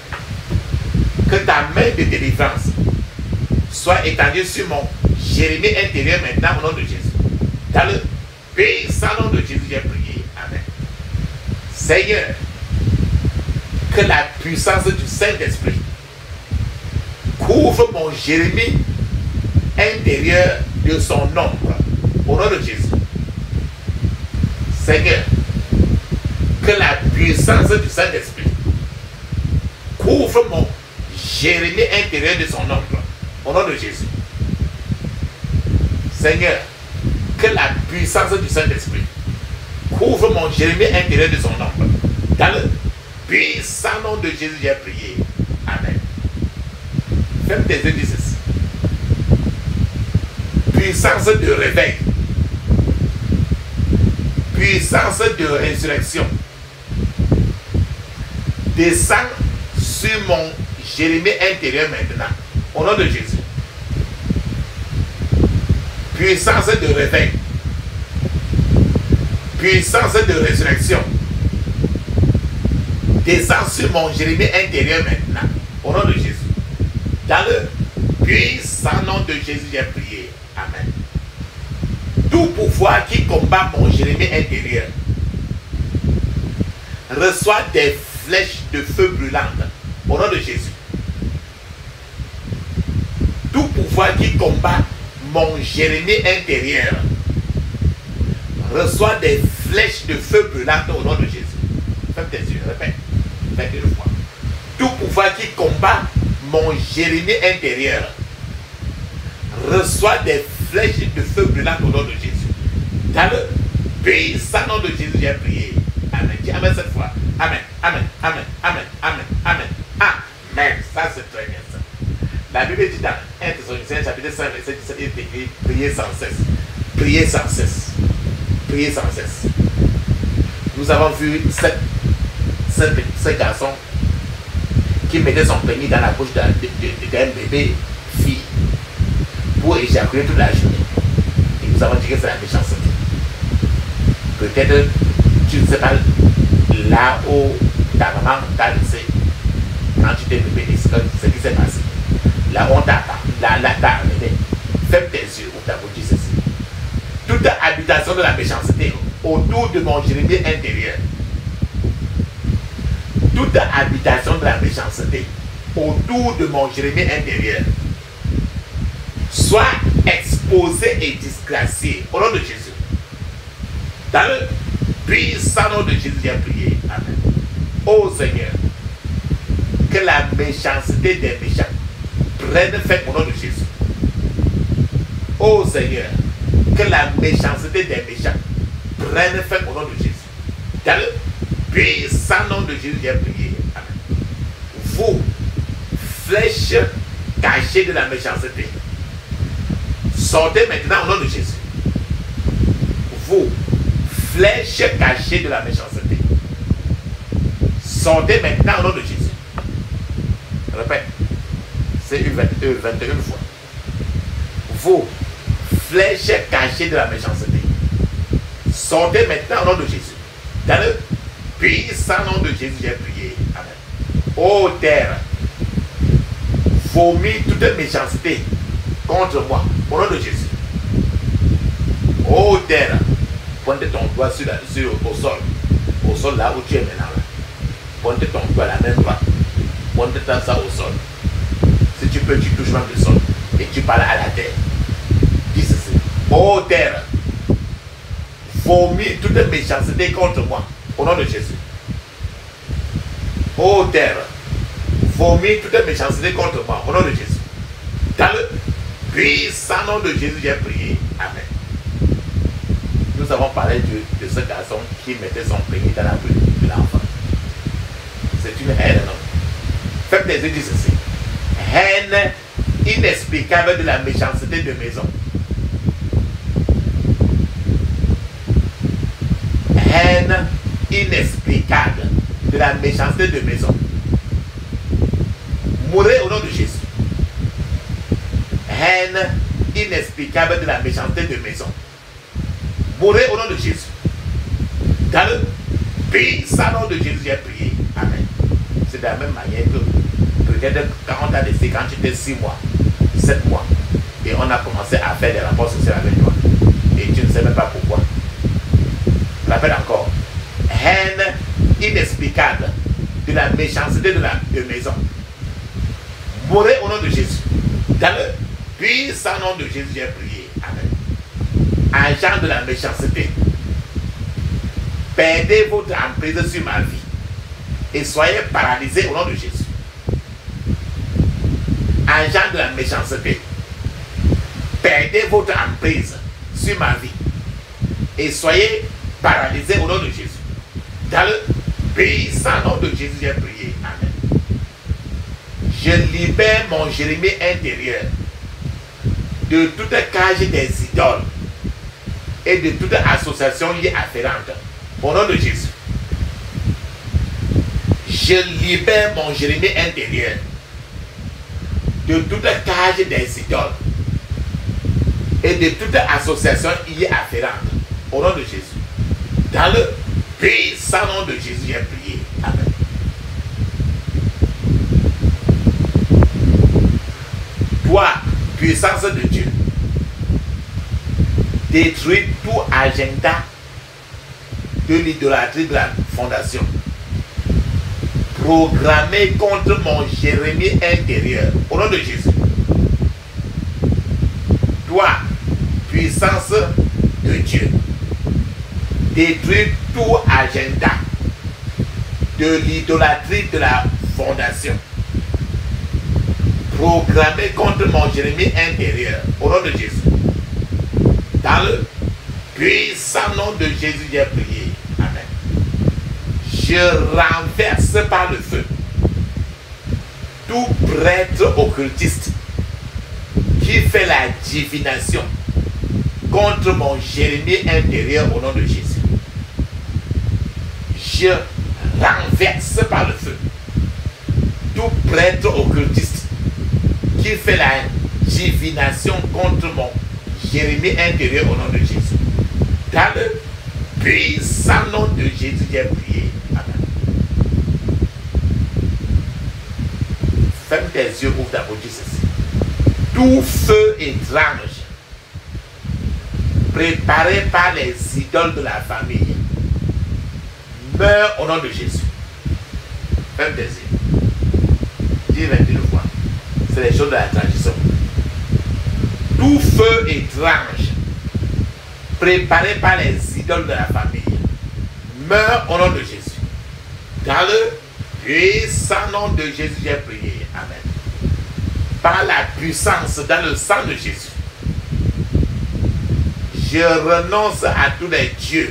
que ta main de délivrance soit étendue sur mon Jérémie intérieur maintenant, au nom de Jésus. Dans le puissant nom de Jésus, j'ai prié. Amen. Seigneur, que la puissance du Saint-Esprit couvre mon Jérémie intérieur de son ombre, au nom de Jésus. Seigneur, que la puissance du Saint-Esprit couvre mon Jérémie intérieur de son ombre, au nom de Jésus. Seigneur, que la puissance du Saint-Esprit couvre mon Jérémie intérieur de son ombre. Dans le puissant nom de Jésus, j'ai prié. Amen. Ferme tes yeux, dis ceci. Puissance de réveil. Puissance de résurrection. Descends sur mon Jérémie intérieur maintenant. Au nom de Jésus. Puissance de réveil. puissance de résurrection, descend sur mon Jérémie intérieur maintenant, au nom de Jésus. Dans le puissant nom de Jésus, j'ai prié. Amen. Tout pouvoir qui combat mon Jérémie intérieur reçoit des flèches de feu brûlantes, au nom de Jésus. Tout pouvoir qui combat mon Jérémie intérieur reçoit des flèches de feu brûlantes au nom de Jésus. Ferme tes yeux, répète. Faites une fois. Tout pouvoir qui combat mon Jérémie intérieur reçoit des flèches de feu brûlantes au nom de Jésus. Dans le puissant nom de Jésus, j'ai prié. Amen. Dis Amen cette fois. Amen. Amen. Amen. Amen. Amen. Amen. Amen. Ça c'est très bien ça. La Bible dit dans 1 Thessaloniciens chapitre 5 verset 17, il est écrit, priez sans cesse. Priez sans cesse. Priez sans cesse. Nous avons vu ce garçon qui mettait son pénis dans la bouche d'un bébé fille pour éjaculer toute la journée. Et nous avons dit que c'est la méchanceté. Peut-être tu ne sais pas là où ta maman t'a laissé quand tu t'es bébé, ce qui s'est passé. Là où on t'a amené. Ferme tes yeux ou ta bouche, ceci. Toute habitation de la méchanceté autour de mon Jérémie intérieur. Toute habitation de la méchanceté autour de mon Jérémie intérieur soit exposée et disgraciée au nom de Jésus. Dans le puissant nom de Jésus, j'ai prié. Amen. Ô Seigneur, que la méchanceté des méchants prenne fin au nom de Jésus. Ô Seigneur, que la méchanceté des méchants prenne fin au nom de Jésus. Dans le puissant nom de Jésus, j'ai prié. Amen. Vous, flèches cachées de la méchanceté, sortez maintenant au nom de Jésus. Vous, flèches cachées de la méchanceté, sortez maintenant au nom de Jésus. Répète. C'est 21 fois. Vous, flèches cachées de la méchanceté, sortez maintenant au nom de Jésus. Dans le puissant nom de Jésus, j'ai prié. Amen. Ô terre, vomis toute méchanceté contre moi, au nom de Jésus. Ô terre, pointe ton doigt au sol là où tu es maintenant. Pointe ton doigt à la main droite. Pointe ça au sol. Si tu peux, tu touches même le sol. Et tu parles à la terre. Dis ceci. Ô terre, vomis toute méchanceté contre moi, au nom de Jésus. Ô terre, vomis toute méchanceté contre moi, au nom de Jésus. Dans le puissant nom de Jésus, j'ai prié. Amen. Nous avons parlé de ce garçon qui mettait son pénis dans la bouche de l'enfant. C'est une haine, non? Faites des yeux, dis ceci. Haine inexplicable de la méchanceté de maison. Haine inexplicable de la méchanceté de maison. Mourez au nom de Jésus. Haine inexplicable de la méchanceté de maison. Mourez au nom de Jésus. Dans le puissant nom de Jésus, j'ai prié. Amen. C'est de la même manière que peut-être quand on t'a laissé, quand tu étais 6 mois, 7 mois, et on a commencé à faire des rapports sociaux avec toi, et tu ne sais même pas pourquoi. Je rappelle encore. Haine inexplicable de la méchanceté de maison. Mourez au nom de Jésus. Dans le puissant nom de Jésus, j'ai prié. Amen. Agent de la méchanceté, perdez votre emprise sur ma vie et soyez paralysés au nom de Jésus. Agent de la méchanceté, perdez votre emprise sur ma vie et soyez paralysés au nom de Jésus. Dans le puissant nom de Jésus, j'ai prié. Amen. Je libère mon Jérémie intérieur de toute cage des idoles et de toute association y afférente. Au nom de Jésus. Je libère mon Jérémie intérieur de toute cage des idoles et de toute association y afférente. Au nom de Jésus. Dans le puissant nom de Jésus, j'ai prié. Amen. Toi, puissance de Dieu, détruis tout agenda de l'idolâtrie de la fondation, programmé contre mon Jérémie intérieur, au nom de Jésus. Toi, puissance de Dieu, détruis tout agenda de l'idolâtrie de la fondation, programmé contre mon Jérémie intérieur, au nom de Jésus. Dans le puissant nom de Jésus, j'ai prié. Amen. Je renverse par le feu tout prêtre occultiste qui fait la divination contre mon Jérémie intérieur au nom de Jésus. Je renverse par le feu tout prêtre occultiste qui fait la divination contre mon Jérémie intérieur au nom de Jésus. Dans le puissant nom de Jésus, j'ai prié. Amen. Ferme tes yeux, ouvre ta bouche, ceci. Tout feu étrange préparé par les idoles de la famille meurt au nom de Jésus. Ferme tes yeux. Dis 21 fois. C'est les choses de la tradition. Tout feu étrange préparé par les idoles de la famille meurt au nom de Jésus. Dans le puissant nom de Jésus, j'ai prié. Amen. Par la puissance dans le sang de Jésus, je renonce à tous les dieux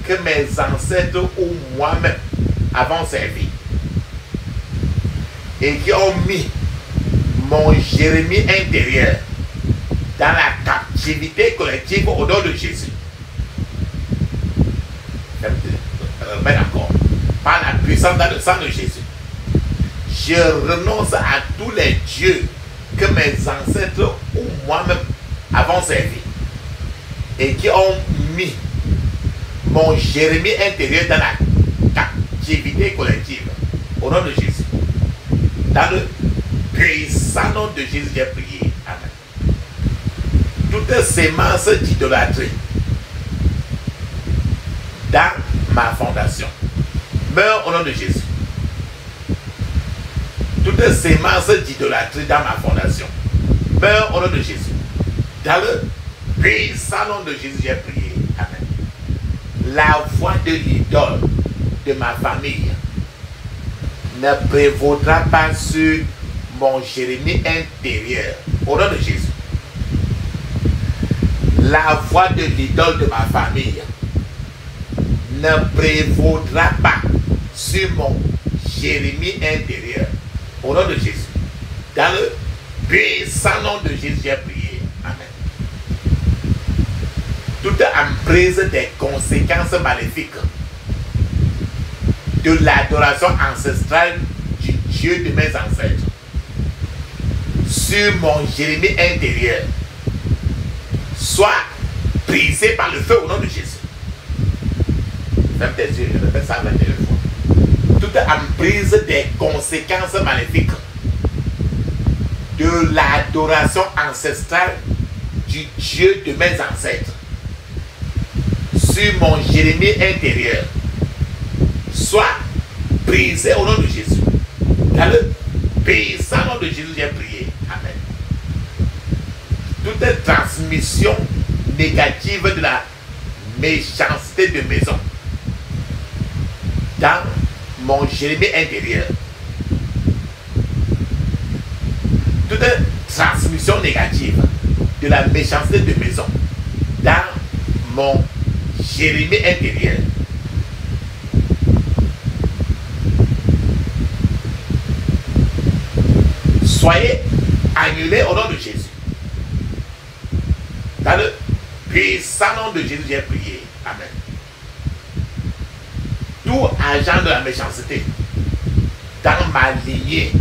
que mes ancêtres ou moi-même avons servi et qui ont mis mon Jérémie intérieur dans la captivité collective au nom de Jésus. Mais d'accord. Par la puissance dans le sang de Jésus, je renonce à tous les dieux que mes ancêtres ou moi-même avons servi et qui ont mis mon Jérémie intérieur dans la captivité collective au nom de Jésus. Dans le puissant nom de Jésus, j'ai prié. Amen. Toute sémence d'idolâtrie dans ma fondation meurt au nom de Jésus. Toute sémence d'idolâtrie dans ma fondation meurt au nom de Jésus. Dans le puissant nom de Jésus, j'ai prié. Amen. La voix de l'idole de ma famille ne prévaudra pas sur mon Jérémie intérieur au nom de Jésus. La voix de l'idole de ma famille ne prévaudra pas sur mon Jérémie intérieur au nom de Jésus. Dans le puissant nom de Jésus, j'ai prié. Amen. Toute emprise des conséquences maléfiques de l'adoration ancestrale du Dieu de mes ancêtres sur mon Jérémie intérieur soit brisée par le feu au nom de Jésus. Ferme tes yeux, je répète ça 21 fois. Toute emprise des conséquences maléfiques de l'adoration ancestrale du Dieu de mes ancêtres sur mon Jérémie intérieur soit brisée au nom de Jésus. Dans le puissant nom de Jésus, j'ai prié. Amen. Toute transmission négative de la méchanceté de maison dans mon Jérémie intérieur, toute transmission négative de la méchanceté de maison dans mon Jérémie intérieur soyez annulés au nom de Jésus. Dans le puissant nom de Jésus, j'ai prié. Amen. Tout agent de la méchanceté dans ma lignée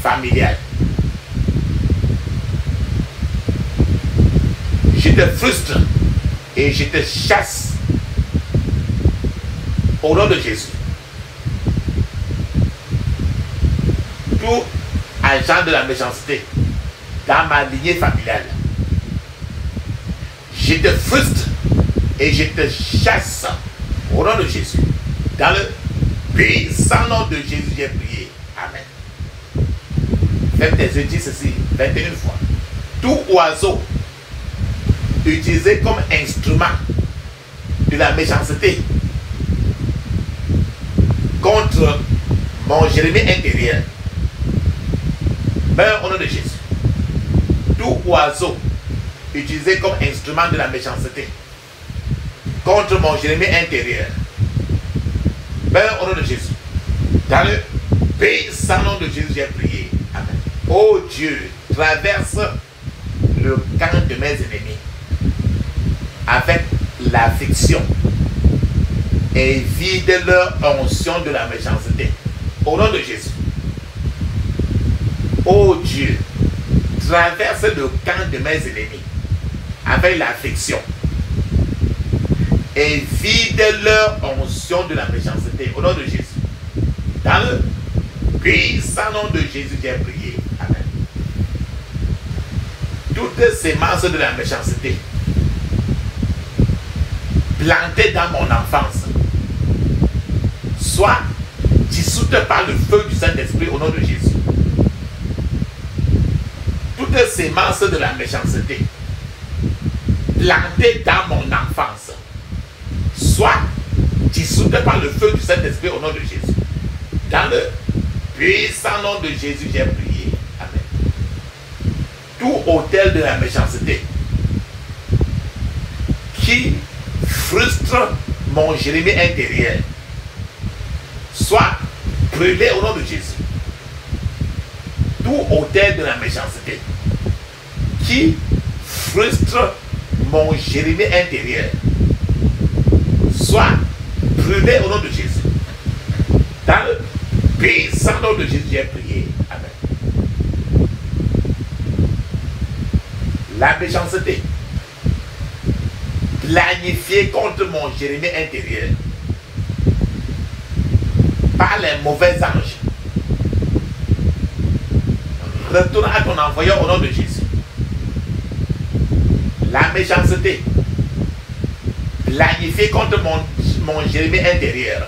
familiale, je te frustre et je te chasse Au nom de Jésus. Tout agent de la méchanceté dans ma lignée familiale, je te frustre et je te chasse au nom de Jésus. Dans le puissant nom de Jésus, j'ai prié. Amen. Faites tes yeux, dis ceci 21 fois. Tout oiseau utilisé comme instrument de la méchanceté contre mon Jérémie intérieur, meurt au nom de Jésus. Tout oiseau utilisé comme instrument de la méchanceté contre mon Jérémie intérieur, meurt au nom de Jésus. Dans le puissant nom de Jésus, j'ai prié. Amen. Oh Dieu, traverse le camp de mes ennemis avec l'affliction et vide leur onction de la méchanceté. Au nom de Jésus. Oh Dieu, traverse le camp de mes ennemis avec l'affliction et vide leur onction de la méchanceté. Au nom de Jésus. Dans le puissant nom de Jésus, j'ai prié. Amen. Toutes ces masses de la méchanceté plantées dans mon enfance soient dissoutes par le feu du Saint-Esprit au nom de Jésus. Toutes ces masses de la méchanceté plantées dans mon enfance soient dissoutes par le feu du Saint-Esprit au nom de Jésus. Dans le puissant nom de Jésus, j'ai prié. Amen. Tout autel de la méchanceté qui frustre mon Jérémie intérieur soit brûlé au nom de Jésus. Tout autel de la méchanceté qui frustre mon Jérémie intérieur soit brûlé au nom de Jésus. Dans le puissant nom de Jésus, j'ai prié. Amen. La méchanceté planifiée contre mon Jérémie intérieur par les mauvais anges retourne à ton envoyeur au nom de Jésus. La méchanceté planifiée contre mon Jérémie intérieur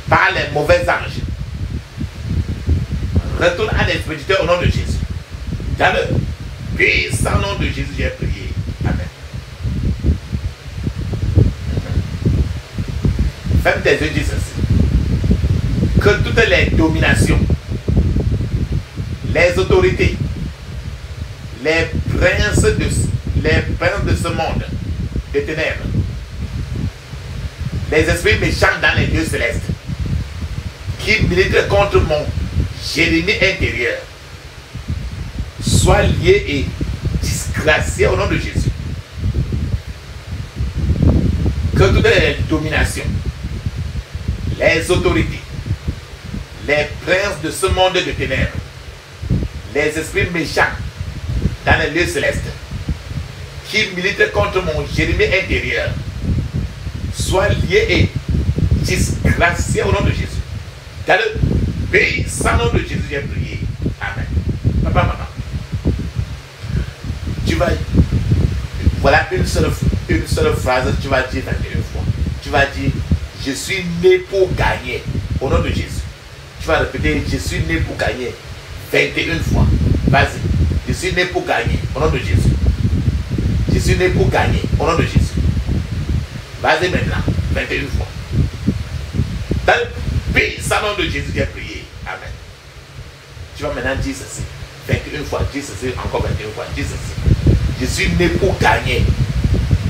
par les mauvais anges retourne à l'expéditeur au nom de Jésus. Dans le puissant nom de Jésus, j'ai prié. Amen. Ferme tes yeux, dis ceci. Que toutes les dominations, les autorités, les princes de ce monde de ténèbres, les esprits méchants dans les lieux célestes qui militent contre mon Jérémie intérieur soient liés et disgraciés au nom de Jésus. Que toutes les dominations, les autorités, les princes de ce monde de ténèbres, les esprits méchants dans les lieux célestes qui militent contre mon Jérémie intérieur soient liés et disgraciés au nom de Jésus. Dans le puissant nom de Jésus, j'ai prié. Amen. Papa, maman, tu vas, voilà une seule phrase, tu vas dire 21 fois. Tu vas dire, je suis né pour gagner au nom de Jésus. Tu vas répéter, je suis né pour gagner 21 fois. Vas-y. Je suis né pour gagner au nom de Jésus. Je suis né pour gagner au nom de Jésus. Vas-y maintenant, 21 fois. Dans le puissant nom de Jésus, j'ai prié. Amen. Tu vas maintenant dire ceci. 21 fois, dis ceci, encore 21 fois, dis ceci. Je suis né pour gagner.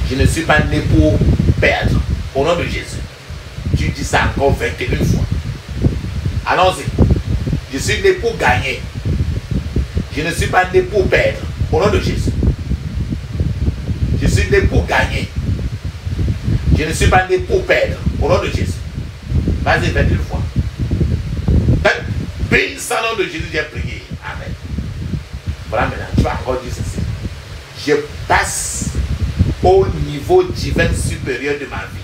Je ne suis pas né pour perdre. Au nom de Jésus. Tu dis ça encore 21 fois. Allons-y. Je suis né pour gagner. Je ne suis pas né pour perdre. Au nom de Jésus. Je suis né pour gagner. Je ne suis pas né pour perdre. Au nom de Jésus. Vas-y, 21 fois. Puissant nom de Jésus, j'ai prié. Amen. Voilà maintenant, tu vas encore dire ceci. Je passe au niveau divin supérieur de ma vie.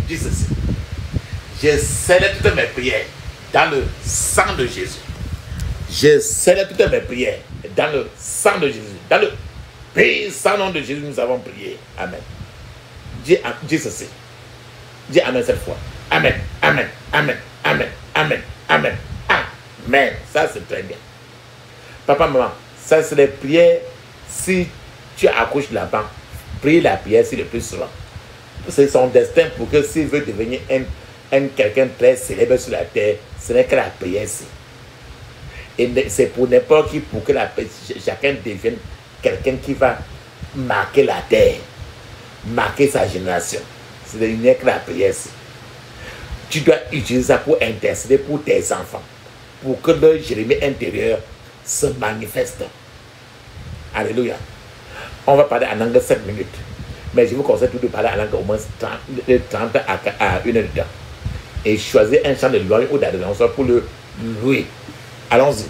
Dis ceci. Je scelle toutes mes prières dans le sang de Jésus. Je scelle toutes mes prières dans le sang de Jésus. Dans le puissant nom de Jésus, nous avons prié. Amen. Dis ceci. Dis Amen cette fois. Amen. Amen. Amen. Amen. Amen. Amen. Amen. Ça, c'est très bien. Papa, maman, ça, c'est les prières. Si tu accouches là-bas, prie la prière le plus souvent. C'est son destin pour que s'il veut devenir quelqu'un très célèbre sur la terre, ce n'est que la prière. Et c'est pour n'importe qui, pour que chacun devienne quelqu'un qui va marquer la terre, marquer sa génération. Ce n'est que la prière. Tu dois utiliser ça pour intercéder pour tes enfants, pour que le Jérémie intérieur se manifeste. Alléluia. On va parler en anglais 7 minutes. Mais je vous conseille tout de parler en anglais au moins 30 à 1 heure de temps. Et choisir un chant de louange ou d'adoration pour le louer. Allons-y.